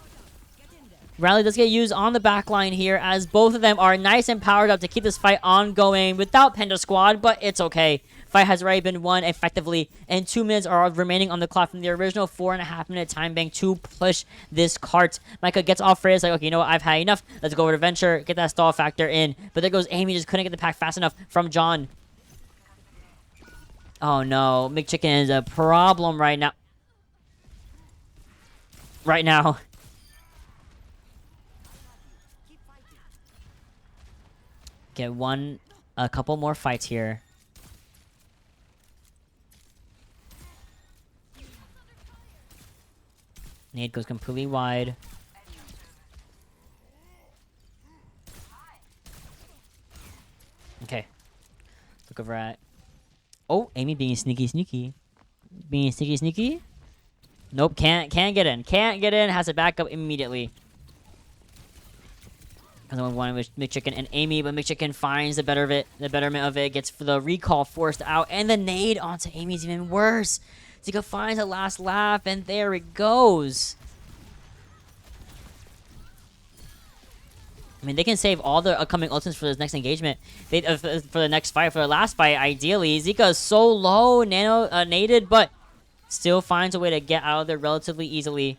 A: Rally does get used on the back line here, as both of them are nice and powered up to keep this fight ongoing without Panda Squad, but it's okay. Fight has already been won effectively, and 2 minutes are remaining on the clock from the original 4.5-minute time bank to push this cart. Micah gets off Freya, like, okay, you know what, I've had enough. Let's go over to Venture, get that stall factor in. But there goes Amy, just couldn't get the pack fast enough from John. Oh no, McChicken is a problem right now. Get a couple more fights here. Nade goes completely wide. Okay. Look over at... Oh, Amy being sneaky. Being sneaky. Nope, can't get in. Can't get in. Has to back up immediately. Comes on one with McChicken and Amy, but McChicken finds the betterment of it, gets the recall forced out, and the nade onto Amy's even worse. Zika finds the last laugh, and there it goes. I mean, they can save all the upcoming ultimates for this next engagement. They for the next fight, for the last fight, ideally. Zika is so low, naded, but still finds a way to get out of there relatively easily.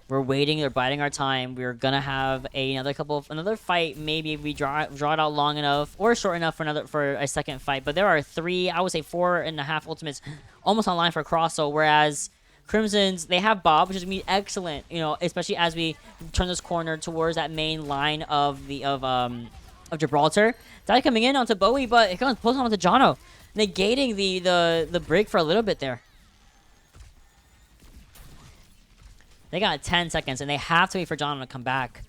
A: We're waiting. They're biding our time. We're gonna have another fight. Maybe if we draw it out long enough or short enough for a second fight. But there are 3, I would say 4.5 ultimates almost online for Crosso. Whereas Crimson's, they have Bob, which is gonna be excellent. You know, especially as we turn this corner towards that main line of Gibraltar. Dive coming in onto Bowie, but it comes close onto Jono, negating the break for a little bit there. They got 10 seconds, and they have to wait for John to come back.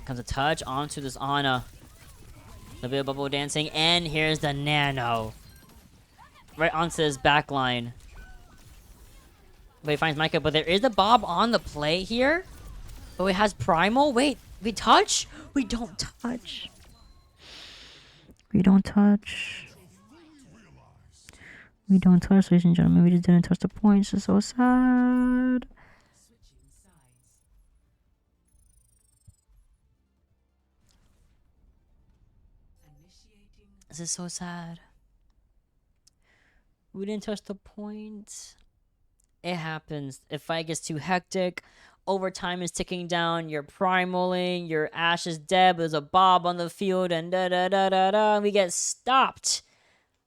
A: Comes a touch onto this Ana. A little bit of bubble dancing, and here's the Nano. Right onto his back line. But he finds Micah, but there is a Bob on the play here. Oh, it has Primal. Wait, we touch? We don't touch. We don't touch. We don't touch, ladies and gentlemen. We just didn't touch the points. It's so sad. This is so sad. We didn't touch the points. It happens. If fight gets too hectic, overtime is ticking down. You're primaling. Your Ashe is dead. There's a Bob on the field, and and we get stopped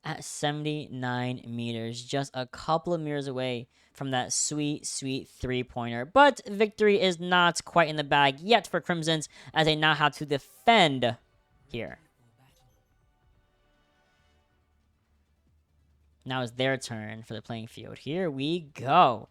A: at 79 meters, just a couple of meters away from that sweet, sweet 3-pointer. But victory is not quite in the bag yet for Crimsons, as they now have to defend here. Now it's their turn for the playing field. Here we go.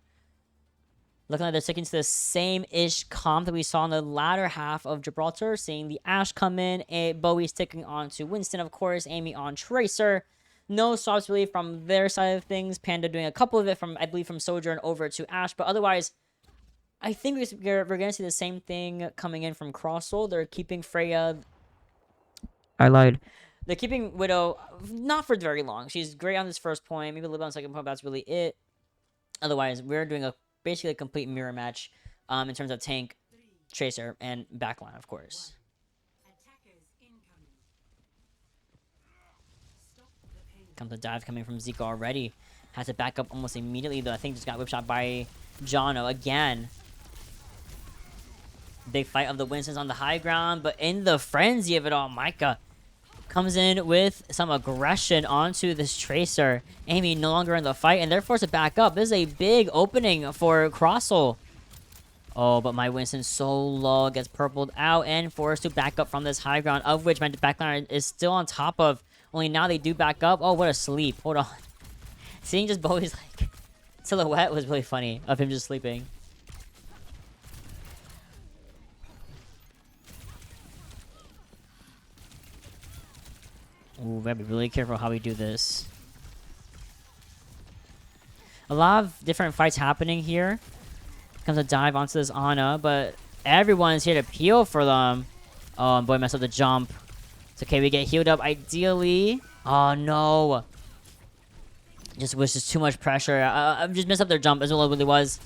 A: Looking like they're sticking to the same-ish comp that we saw in the latter half of Gibraltar. Seeing the Ashe come in, Bowie sticking on to Winston, of course, Amy on Tracer. No swaps really from their side of things. Panda doing a couple of it from, I believe, from Sojourn over to Ashe. But otherwise, I think we're going to see the same thing coming in from Crosssoul. They're keeping Freya. I lied. They're keeping Widow not for very long. She's great on this first point. Maybe a little bit on the second point, but that's really it. Otherwise, we're doing basically a complete mirror match in terms of tank, Tracer, and backline, of course. Comes the dive coming from Zika already. Has to back up almost immediately, though. I think just got whip shot by Jono again. Big fight of the Winstons on the high ground, but in the frenzy of it all, Micah comes in with some aggression onto this Tracer. Amy no longer in the fight, and they're forced to back up. This is a big opening for Crosssoul. Oh, but my Winston so low, gets purpled out and forced to back up from this high ground, of which my backline is still on top of. Only now they do back up. Oh, what a sleep. Hold on. Seeing just Bowie's like silhouette was really funny of him just sleeping. Ooh, we gotta be really careful how we do this. A lot of different fights happening here. Comes a dive onto this Ana, but everyone's here to peel for them. Oh, and boy messed up the jump. It's okay, we get healed up ideally. Oh, no. Just was just too much pressure. I just messed up their jump as well as it really was.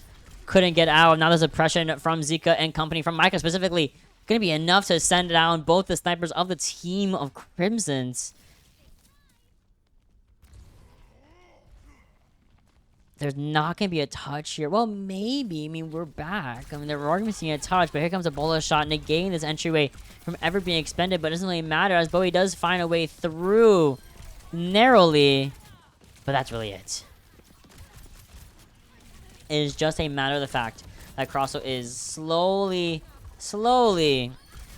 A: Couldn't get out. Now there's a pressure from Zika and company, from Micah specifically. Gonna be enough to send down both the snipers of the team of Crimsons. There's not going to be a touch here. Well, maybe. I mean, we're back. I mean, they're already seeing a touch, but here comes a bola shot negating this entryway from ever being expended, but it doesn't really matter as Bowie does find a way through narrowly, but that's really it. It is just a matter of the fact that Crosso is slowly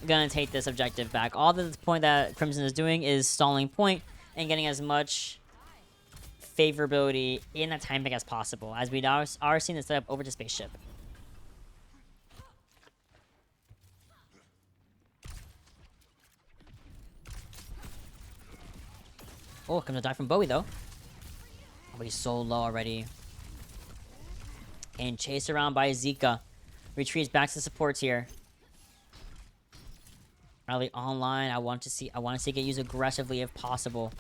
A: going to take this objective back. All the point that Crimson is doing is stalling point and getting as much favorability in a time pick as possible, as we now are seeing the setup over to spaceship. Oh, comes a dive from Bowie, though. Oh, but he's so low already. And chased around by Zika. Retreats back to the supports here. Rally online. I want to see it get used aggressively if possible.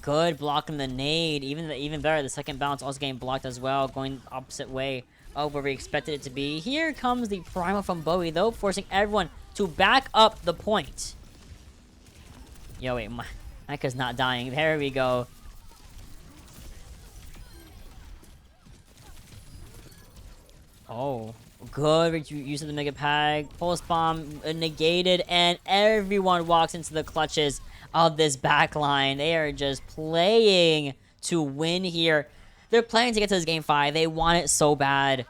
A: Good blocking the nade. Even better, the second bounce also getting blocked as well, going the opposite way of where we expected it to be. Here comes the primal from Bowie, though, forcing everyone to back up the point. Yo, wait, Micah's not dying. There we go. Oh, good use of the Mega Pag. Pulse Bomb negated, and everyone walks into the clutches of this back line. They are just playing to win here. They're playing to get to this game 5. They want it so bad.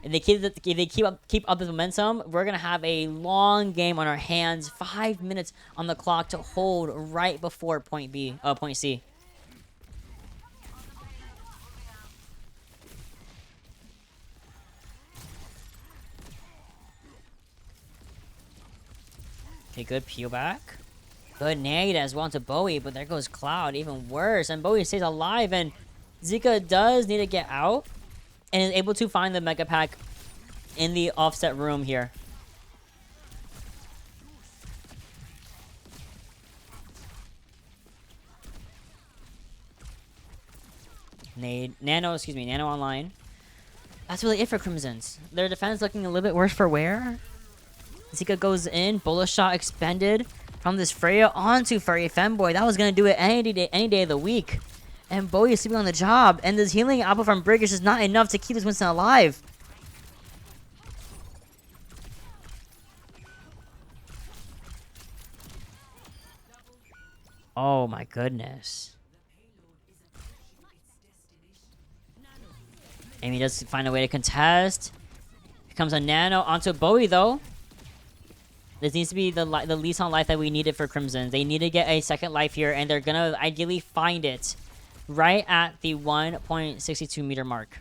A: If they keep up the momentum, we're gonna have a long game on our hands. 5 minutes on the clock to hold right before point C. Okay, good peel back. Good nade as well to Bowie, but there goes Cloud, even worse. And Bowie stays alive, and Zika does need to get out, and is able to find the Mega Pack in the offset room here. Nano online. That's really it for Crimsons. Their defense looking a little bit worse for wear. Zika goes in, bullet shot expended from this Freya onto Furry Femboy. That was gonna do it any day of the week. And Bowie is sleeping on the job, and this healing apple from Brig is just not enough to keep this Winston alive. Oh my goodness. Amy does find a way to contest. Here comes a nano onto Bowie, though. This needs to be the least on life that we needed for Crimson. They need to get a second life here, and they're gonna ideally find it right at the 1.62 meter mark.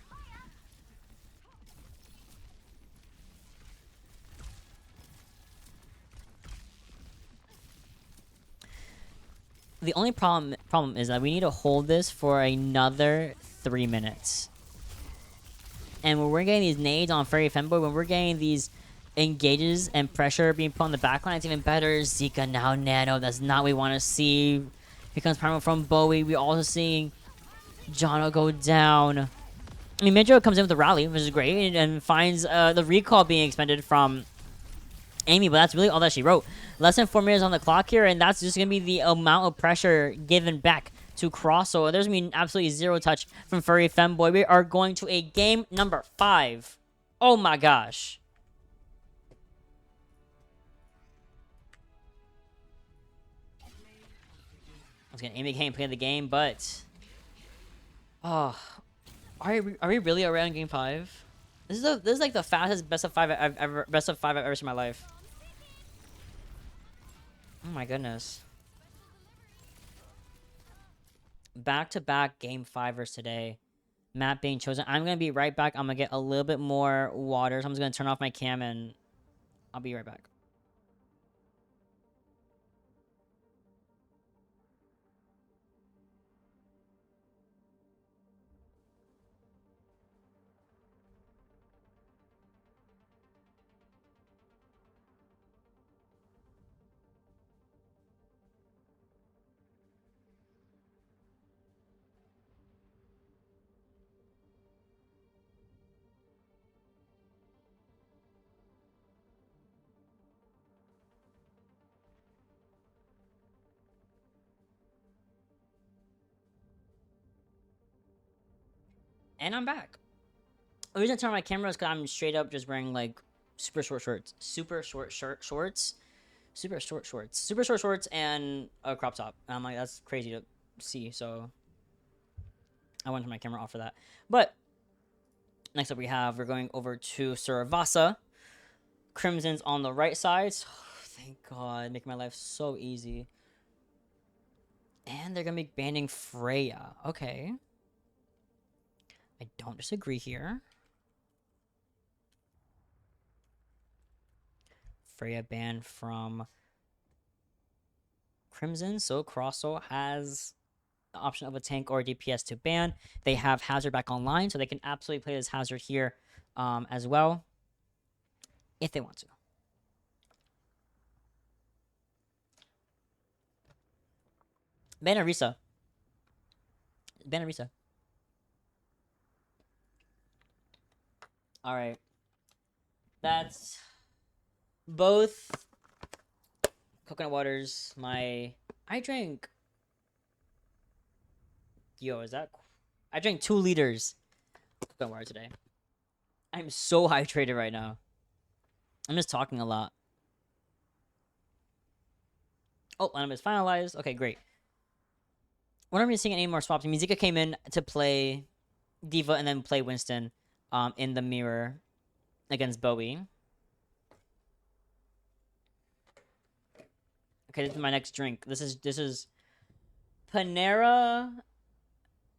A: The only problem is that we need to hold this for another 3 minutes. And when we're getting these nades on Furry Femboy, when we're getting these engages and pressure being put on the backline, it's even better. Zika now nano. That's not what we want to see. Here comes primal from Bowie. We're also seeing Jono go down. I mean, Metro comes in with a rally, which is great, and finds the recall being expended from Amy, but that's really all that she wrote. Less than 4 minutes on the clock here, and that's just going to be the amount of pressure given back to Cross. So there's going to be absolutely zero touch from Furry Femboy. We are going to a game number 5. Oh my gosh. I was going to Amy can't play the game, but... Oh, are we really around game 5? This is like the fastest best of 5 I've ever seen in my life. Oh my goodness. Back-to-back game 5ers today. Map being chosen. I'm gonna be right back. I'm gonna get a little bit more water, so I'm just gonna turn off my cam and I'll be right back. And I'm back. The reason I turn on my camera is because I'm straight up just wearing like super short shorts, and a crop top. And I'm like, that's crazy to see. So I went to my camera off for that. But next up we're going over to Suravasa. Crimson's on the right side. Oh, thank God, making my life so easy. And they're gonna be banning Freya. Okay. I don't disagree here. Freya banned from Crimson, so Crosso has the option of a tank or a DPS to ban. They have Hazard back online, so they can absolutely play this Hazard here as well, if they want to. Ban Arisa. Ban Arisa. Alright. That's both coconut waters. I drank. Yo, is that? I drank 2 liters of coconut water today. I'm so hydrated right now. I'm just talking a lot. Oh, lineup is finalized. Okay, great. We're not really seeing any more swaps. Mizika came in to play Diva and then play Winston in the mirror against Bowie. Okay, this is my next drink. This is Panera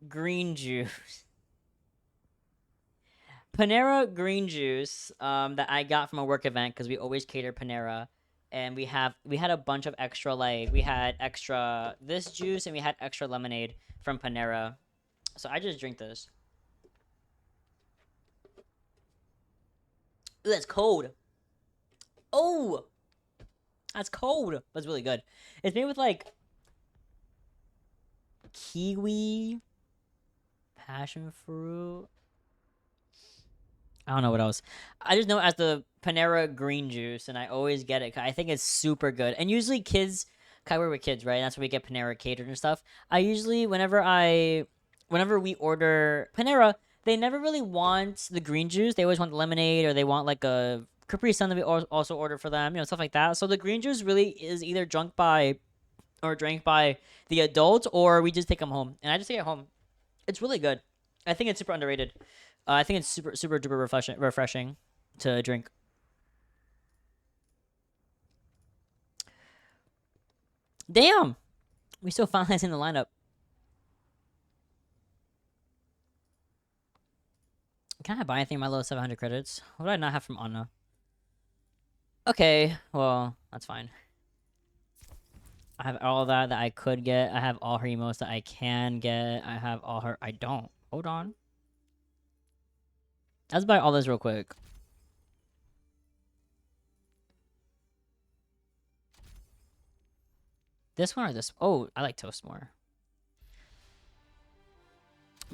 A: green juice. Panera green juice that I got from a work event because we always cater Panera, and we had a bunch of extra, like we had extra this juice and we had extra lemonade from Panera, so I just drink this. Ooh, that's cold. Oh, that's cold. That's really good. It's made with like kiwi, passion fruit. I don't know what else. I just know it as the Panera green juice, and I always get it. I think it's super good. And usually kids, cause I work with kids, right? And that's where we get Panera catered and stuff. I usually, whenever we order Panera, they never really want the green juice. They always want the lemonade, or they want like a Capri Sun that we also order for them, stuff like that. So the green juice really is either drank by the adult, or we just take them home. And I just take it home. It's really good. I think it's super underrated. I think it's super duper refreshing to drink. Damn, we still finalizing the lineup. Can I buy anything in my low 700 credits? What do I not have from Anna? Okay, well, that's fine. I have all that I could get. I have all her emotes that I can get. I have all her... I don't. Hold on. Let's buy all this real quick. This one or this? Oh, I like toast more.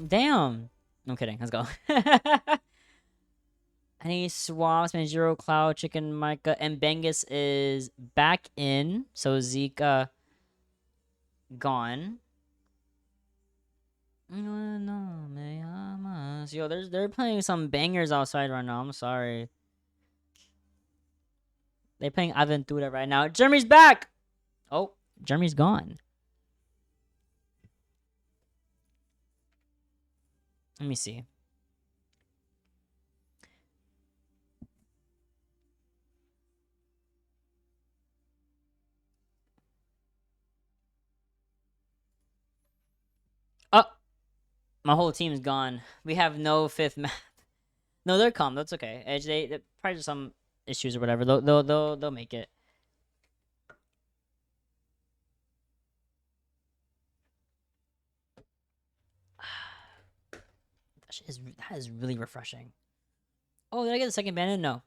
A: Damn. I'm kidding. Let's go. Any swaps? Zero Cloud, Chicken, Micah, and Bengus is back in. So Zika gone. Yo, they're playing some bangers outside right now. I'm sorry. They're playing Aventura right now. Jeremy's back. Oh, Jeremy's gone. Let me see. Oh, my whole team's gone. We have no fifth map. No, they're calm. That's okay. They probably just some issues or whatever. They'll make it. That is really refreshing. Oh, did I get the second ban in? No.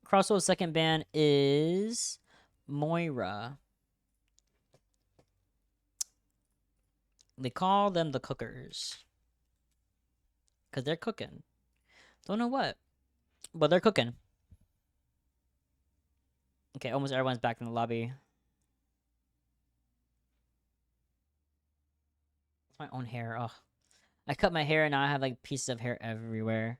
A: Crossroads' second ban is Moira. They call them the cookers. Because they're cooking. Don't know what. But they're cooking. Okay, almost everyone's back in the lobby. It's my own hair. Oh, I cut my hair and now I have like pieces of hair everywhere.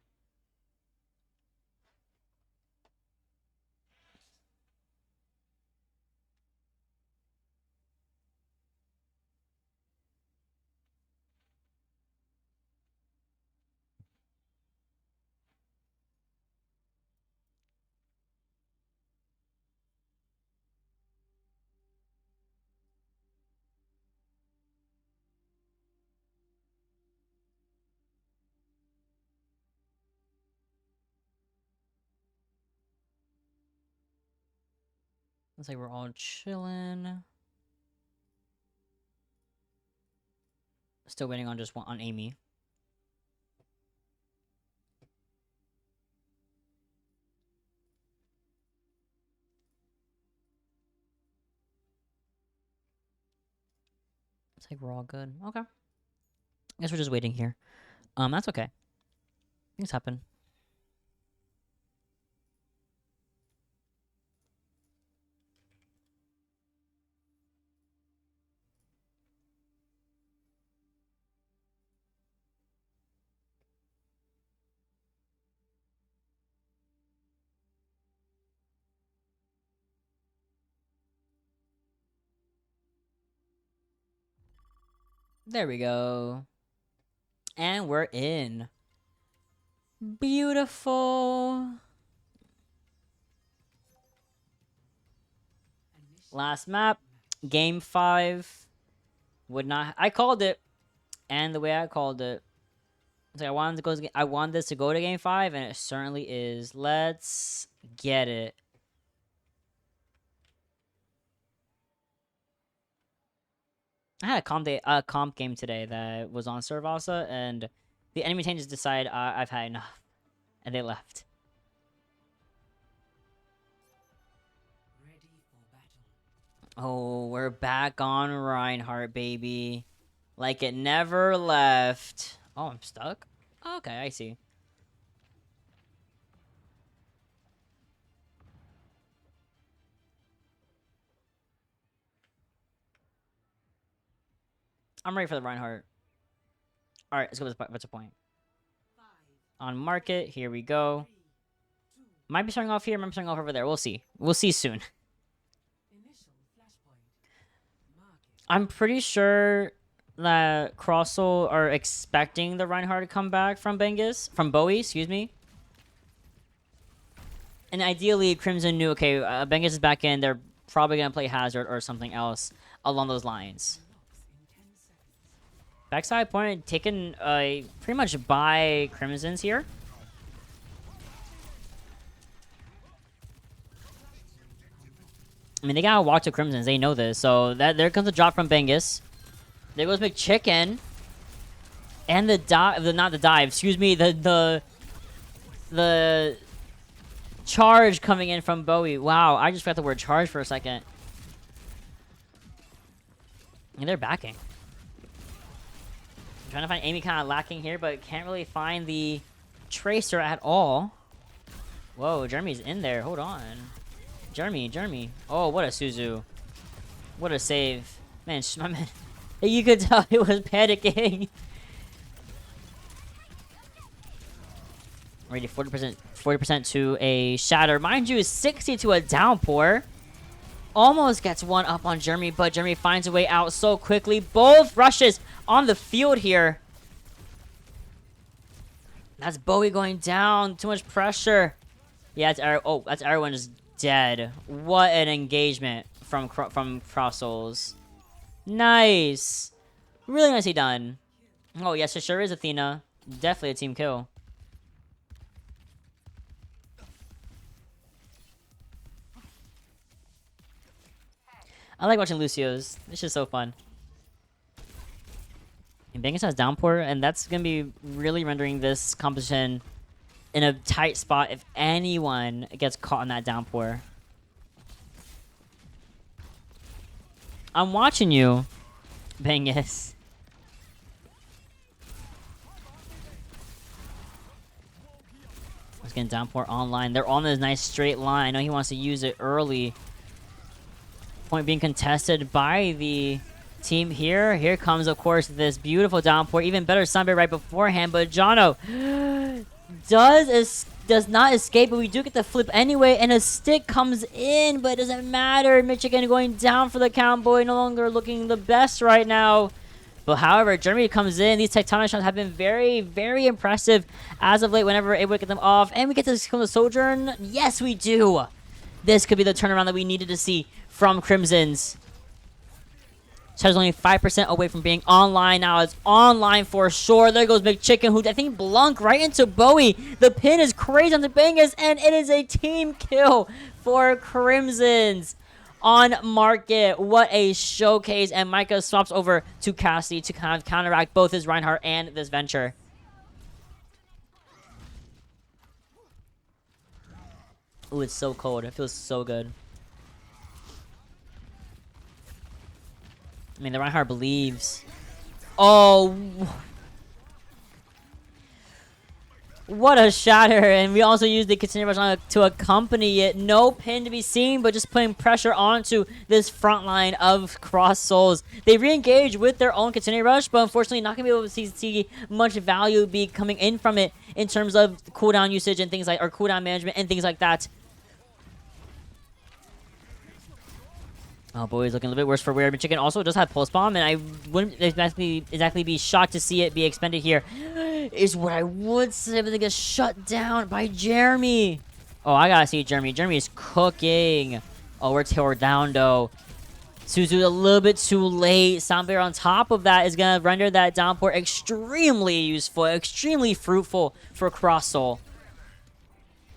A: Looks like we're all chilling. Still waiting on just one on Amy. Looks like we're all good. Okay. I guess we're just waiting here. That's okay. Things happen. There we go. And we're in. Beautiful. Last map. Game 5. Would not... I called it. And the way I called it. So I wanted this to go to game 5, and it certainly is. Let's get it. I had a comp game today that was on Servasa, and the enemy team just decided I've had enough, and they left. Ready for battle. Oh, we're back on Reinhardt, baby. Like it never left. Oh, I'm stuck? Okay, I see. I'm ready for the Reinhardt. Alright, let's go with what's the point. On market, here we go. Might be starting off here, might be starting off over there. We'll see. We'll see soon. I'm pretty sure that Crossel are expecting the Reinhardt to come back from Bowie, excuse me. And ideally, Crimson knew, okay, Bengus is back in. They're probably going to play Hazard or something else along those lines. Backside point taken pretty much by Crimson's here. I mean, they gotta walk to Crimson's. They know this. So there comes a drop from Bengus. There goes McChicken. And the dive, not the dive, excuse me, the charge coming in from Bowie. Wow, I just forgot the word charge for a second. And they're backing. I'm trying to find Amy kind of lacking here, but can't really find the Tracer at all. Whoa, Jeremy's in there. Hold on. Jeremy. Oh, what a Suzu. What a save. Man, my man. You could tell he was panicking. Already 40% to a shatter. Mind you, 60 to a downpour. Almost gets one up on Jeremy, but Jeremy finds a way out so quickly. Both rushes on the field here. That's Bowie going down. Too much pressure. Yeah, that's everyone just dead. What an engagement from Crossols. Nice. Really nicely done. Oh, yes, it sure is Athena. Definitely a team kill. I like watching Lucio's. It's just so fun. And Bengus has downpour, and that's going to be really rendering this competition in a tight spot if anyone gets caught in that downpour. I'm watching you, Bengus. Let's get downpour online. They're on this nice straight line. I know he wants to use it early. Point being contested by the team here. Here comes, of course, this beautiful downpour. Even better sunbear right beforehand, but Jono does not escape, but we do get the flip anyway, and a stick comes in, but it doesn't matter. Michigan going down for the cowboy, no longer looking the best right now. But however, Jeremy comes in. These tectonic shots have been very, very impressive as of late whenever we're able to get them off. And we get to come to Sojourn. Yes, we do. This could be the turnaround that we needed to see from Crimson's. Shadow's only 5% away from being online now. It's online for sure. There goes McChicken, who I think blunked right into Bowie. The pin is crazy on the Bengus, and it is a team kill for Crimson's. on market. What a showcase. And Micah swaps over to Cassie to kind of counteract both his Reinhardt and this Venture. Ooh, it's so cold. It feels so good. I mean, the Reinhardt believes. Oh. What a shatter. And we also use the Continued Rush on to accompany it. No pin to be seen, but just putting pressure onto this front line of Cross Souls. They re-engage with their own Continued Rush, but unfortunately not going to be able to see much value be coming in from it in terms of cooldown usage and things like, or cooldown management and things like that. Oh boy, it's looking a little bit worse for Weird Chicken. Also does have Pulse Bomb, and I wouldn't exactly be shocked to see it be expended here. Is what I would say, but they get shut down by Jeremy. Oh, I gotta see Jeremy. Jeremy is cooking. Oh, we're tore down though. Suzu a little bit too late. Soundbear on top of that is gonna render that downpour extremely useful, extremely fruitful for Cross Soul.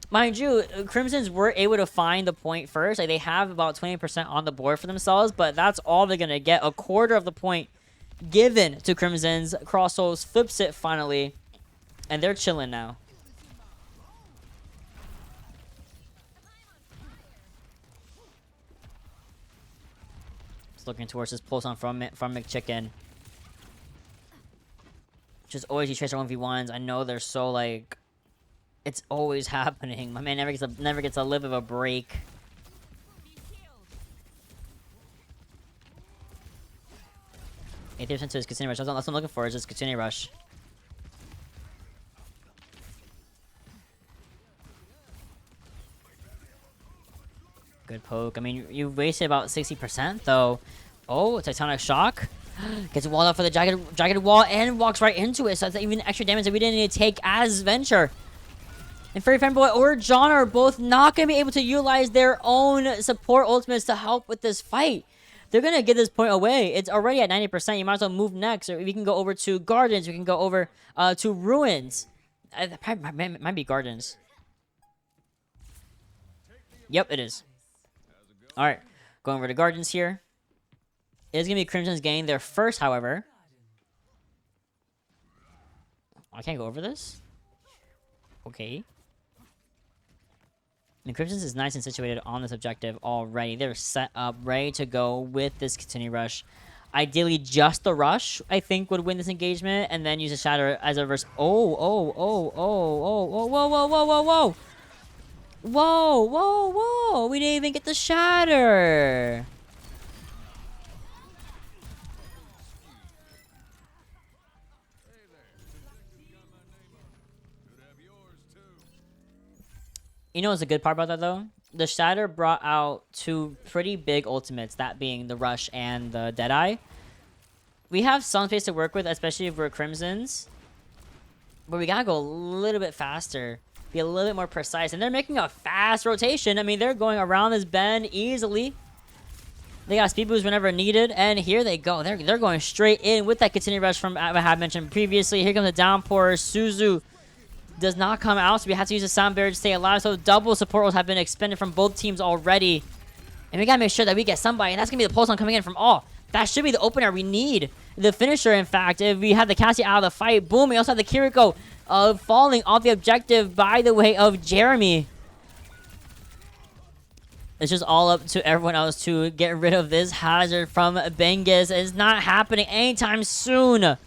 A: Mind you, Crimsons were able to find the point first. Like, they have about 20% on the board for themselves, but that's all they're going to get. A quarter of the point given to Crimsons. Cross Souls flips it finally, and they're chilling now. Just looking towards this pulse on from McChicken. Just always these Tracer 1v1s. I know they're so, like... It's always happening. My man never gets a live of a break. It into his Continued Rush. That's what I'm looking for, is this Continued Rush. Good poke. I mean, you wasted about 60% though. Oh, Titanic Shock. Gets walled up for the jagged wall and walks right into it. So that's even extra damage that we didn't need to take as Venture. And Fairy Fanboy or John are both not going to be able to utilize their own support ultimates to help with this fight. They're going to give this point away. It's already at 90%. You might as well move next. Or we can go over to Gardens. We can go over to Ruins. It might be Gardens. Yep, it is. All right. Going over to Gardens here. It is going to be Crimson's getting their first, however. I can't go over this? Okay. And Crimson's is nice and situated on this objective already. They're set up, ready to go with this Continued Rush. Ideally, just the Rush, I think, would win this engagement, and then use a Shatter as a verse. Oh, whoa. Whoa. We didn't even get the Shatter. You know what's the good part about that, though? The Shatter brought out two pretty big ultimates, that being the Rush and the Deadeye. We have some space to work with, especially if we're Crimsons. But we gotta go a little bit faster. Be a little bit more precise. And they're making a fast rotation. I mean, they're going around this bend easily. They got speed boost whenever needed. And here they go. They're going straight in with that Continued Rush from I had mentioned previously. Here comes the downpour. Suzu does not come out, so we have to use a sound barrier to stay alive. So double support roles have been expended from both teams already. And we gotta make sure that we get somebody, and that's gonna be the pulse on coming in from all. That should be the opener we need. The finisher, in fact, if we have the Cassie out of the fight. Boom, we also have the Kiriko falling off the objective by the way of Jeremy. It's just all up to everyone else to get rid of this hazard from Bengus. It's not happening anytime soon.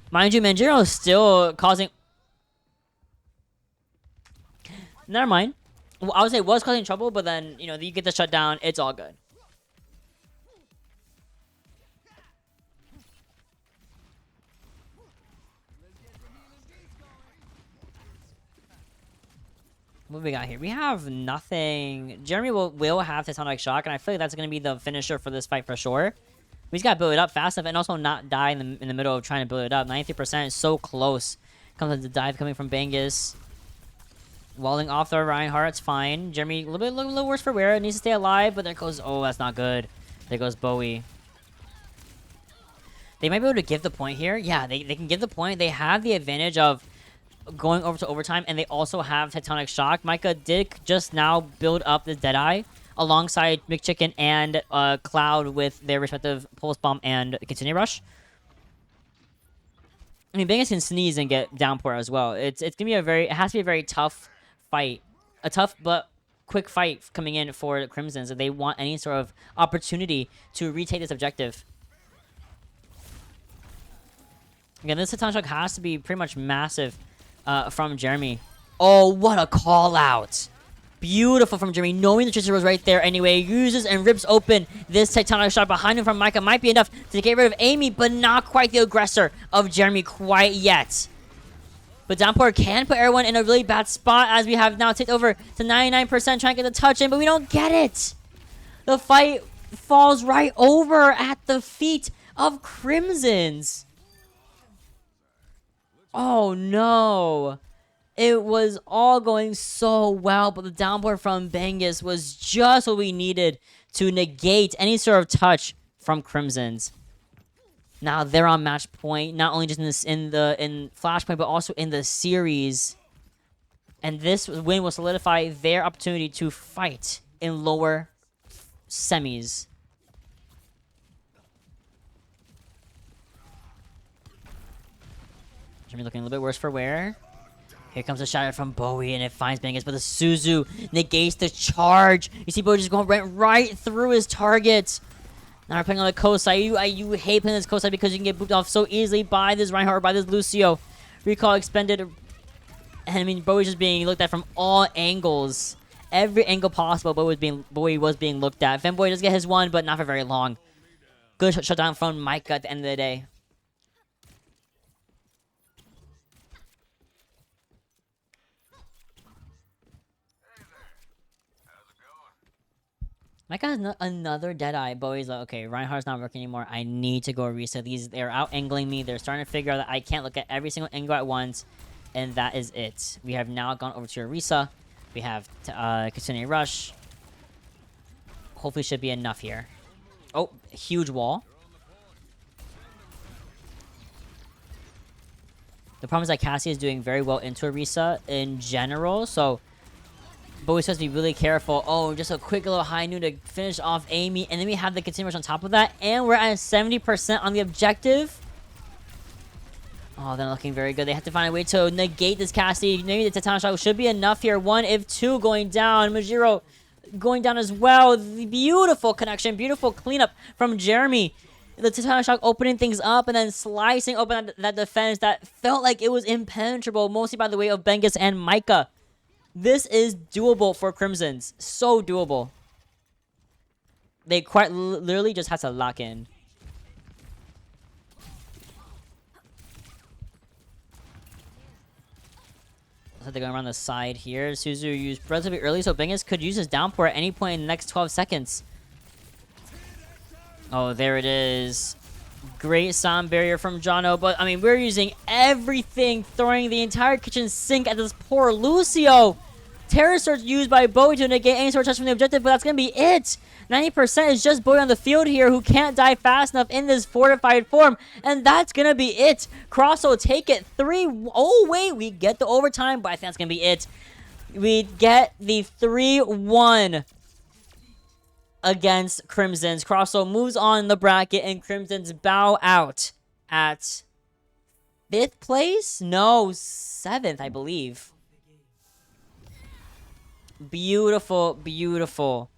A: Mind you, Manjiro is still causing... Never mind. Well, I would say it was causing trouble, but then, you know, you get the shutdown. It's all good. What we got here? We have nothing. Jeremy will have Titanic Shock, and I feel like that's going to be the finisher for this fight for sure. We just got to build it up fast enough and also not die in the middle of trying to build it up. 93% is so close. Comes with the dive coming from Bengus. Walling off the Reinhardt, it's fine. Jeremy, a little worse for wear. It needs to stay alive, but there goes... Oh, that's not good. There goes Bowie. They might be able to give the point here. Yeah, they can give the point. They have the advantage of going over to overtime, and they also have Titanic Shock. Micah did just now build up the Deadeye alongside McChicken and Cloud with their respective Pulse Bomb and Continue Rush. I mean, Bangus can sneeze and get downpour as well. It's gonna be it has to be a very tough fight, a tough but quick fight coming in for the Crimsons if they want any sort of opportunity to retake this objective. Again, this Titan Shock has to be pretty much massive from Jeremy. Oh, what a call out! Beautiful from Jeremy, knowing the Tracer was right there anyway. Uses and rips open this Titanic shot behind him from Micah. Might be enough to get rid of Amy, but not quite the aggressor of Jeremy quite yet. But Downpour can put everyone in a really bad spot as we have now ticked over to 99% trying to get the touch in, but we don't get it. The fight falls right over at the feet of Crimsons. Oh no. It was all going so well, but the downpour from Bangus was just what we needed to negate any sort of touch from Crimsons. Now they're on match point, not only just in Flashpoint, but also in the series. And this win will solidify their opportunity to fight in lower semis. Jimmy looking a little bit worse for wear. Here comes a shot from Bowie, and it finds Bangus, but the Suzu negates the charge. You see Bowie just went right through his target. Now we're playing on the Kosai. You hate playing this Kosai because you can get booped off so easily by this Reinhardt or by this Lucio. Recall expended. And I mean, Bowie's just being looked at from all angles. Every angle possible, Bowie was being looked at. Femboy does get his one, but not for very long. Good shutdown from Micah at the end of the day. Micah has another Deadeye. Bowie's like, okay, Reinhardt's not working anymore. I need to go reset these. They're out angling me. They're starting to figure out that I can't look at every single angle at once. And that is it. We have now gone over to Orisa. We have Kitsune Rush. Hopefully should be enough here. Oh, huge wall. The problem is that Cassie is doing very well into Orisa in general. So but we're supposed to be really careful. Oh, just a quick little high noon to finish off Amy. And then we have the Continue Rush on top of that. And we're at 70% on the objective. Oh, they're looking very good. They have to find a way to negate this Cassie. Maybe the Titan Shot should be enough here. One, if two, going down. Majiro going down as well. The beautiful connection. Beautiful cleanup from Jeremy. The Titan Shock opening things up and then slicing open that defense that felt like it was impenetrable. Mostly by the way of Bangus and Micah. This is doable for Crimsons. So doable. They quite literally just had to lock in. So they're going around the side here. Suzu used relatively early, so Bangus could use his downpour at any point in the next 12 seconds. Oh, there it is. Great sound barrier from Jono, but I mean, we're using everything, throwing the entire kitchen sink at this poor Lucio. Terror Surge used by Bowie to negate any sort of touch from the objective, but that's going to be it. 90% is just Bowie on the field here who can't die fast enough in this fortified form, and that's going to be it. Cross will take it 3. Oh, wait, we get the overtime, but I think that's going to be it. We get the 3-1 against Crimsons. Crosso moves on in the bracket, and Crimsons bow out at 5th place? No, 7th, I believe. Beautiful, beautiful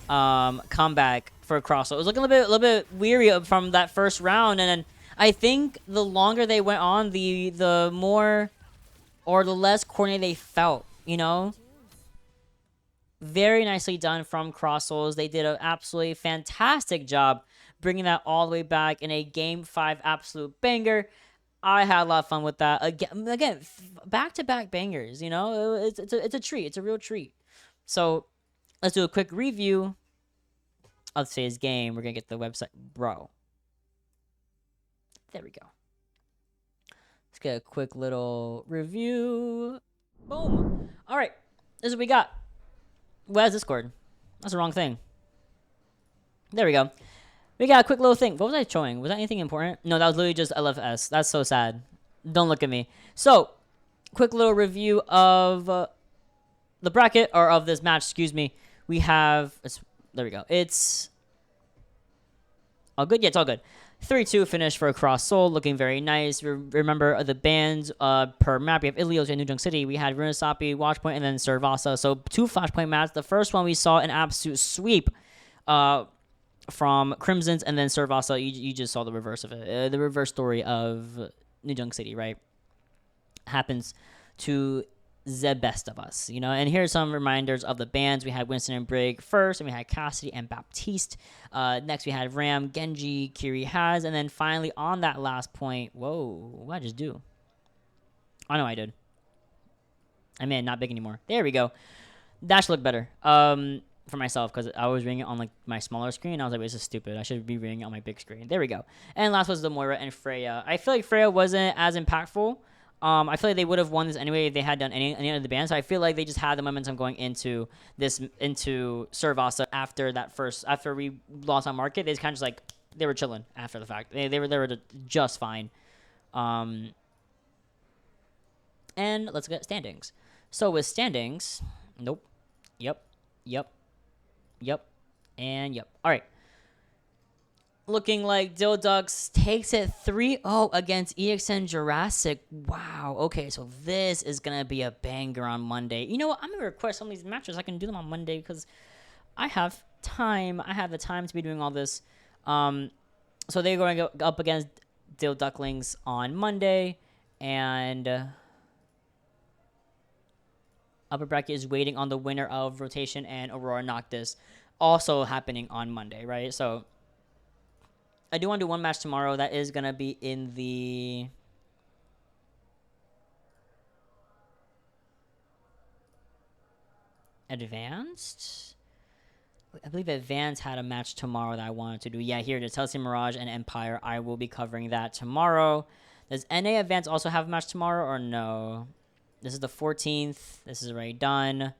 A: comeback for Crosso. It was looking a little bit weary from that first round, and then I think the longer they went on, the more or the less coordinated they felt, you know? Very nicely done from Crossos. They did an absolutely fantastic job bringing that all the way back in a Game 5 absolute banger. I had a lot of fun with that. Again, back-to-back bangers, you know? It's a treat. It's a real treat. So, let's do a quick review of today's game. We're going to get the website. Bro. There we go. Let's get a quick little review. Boom. All right. This is what we got. Where's Discord? That's the wrong thing. There we go. We got a quick little thing. What was I showing? Was that anything important? No, that was literally just LFS. That's so sad. Don't look at me. So, quick little review of the bracket, or of this match, excuse me. We have, There we go. It's all good. Yeah, it's all good. 3-2 finish for Cross Seoul, looking very nice. Remember the bands per map. We have Ilios and Nujung City. We had Runasapi, Watchpoint, and then Servasa. So 2 Flashpoint maps. The first one we saw an absolute sweep from Crimson's, and then Servasa, you just saw the reverse of it. The reverse story of Nujung City, right? Happens to the best of us, you know. And here's some reminders of the bands. We had Winston and Brig first, and we had Cassidy and Baptiste. Next we had Ram, Genji, Kiri Has, and then finally on that last point, whoa, what did I just do? I know I did. I made it not big anymore. There we go. That should look better for myself, because I was reading it on like my smaller screen. I was like, this is stupid. I should be reading it on my big screen. There we go. And last was the Moira and Freya. I feel like Freya wasn't as impactful. I feel like they would have won this anyway if they had done any of the bands. So I feel like they just had the momentum going into Servasa after we lost on market. They just kind of just like, they were chilling after the fact. They were just fine. And let's get standings. So with standings, nope, yep, and yep. All right. Looking like Dildux takes it 3-0 against EXN Jurassic. Wow. Okay, so this is going to be a banger on Monday. You know what? I'm going to request some of these matches. I can do them on Monday because I have time. I have the time to be doing all this. So they're going to go up against Dilducklings on Monday. And upper bracket is waiting on the winner of Rotation and Aurora Noctis. Also happening on Monday, right? So I do want to do one match tomorrow. That is going to be in the Advanced. I believe Advanced had a match tomorrow that I wanted to do. Yeah, here it is. Chelsea Mirage and Empire. I will be covering that tomorrow. Does NA Advance also have a match tomorrow or no? This is the 14th. This is already done.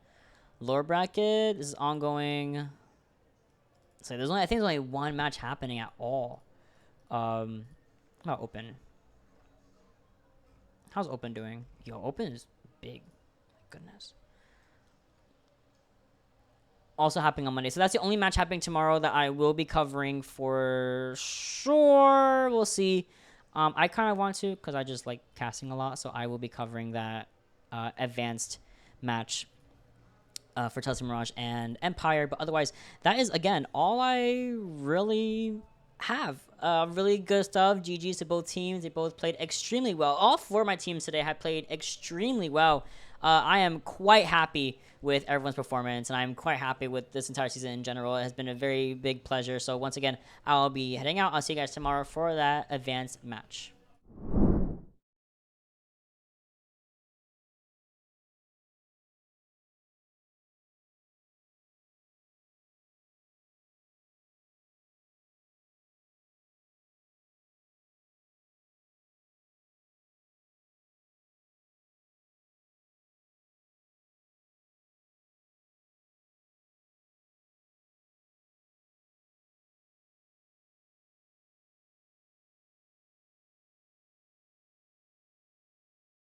A: Lower bracket. This is ongoing. So I think there's only one match happening at all. How about Open? How's Open doing? Yo, Open is big. My goodness. Also happening on Monday. So that's the only match happening tomorrow that I will be covering for sure. We'll see. I kind of want to because I just like casting a lot. So I will be covering that advanced match for Chelsea Mirage and Empire. But otherwise, that is, again, all I really have. Really good stuff. GG's to both teams. They both played extremely well. All 4 of my teams today have played extremely well. I am quite happy with everyone's performance, and I'm quite happy with this entire season in general. It has been a very big pleasure. So once again, I'll be heading out. I'll see you guys tomorrow for that advanced match.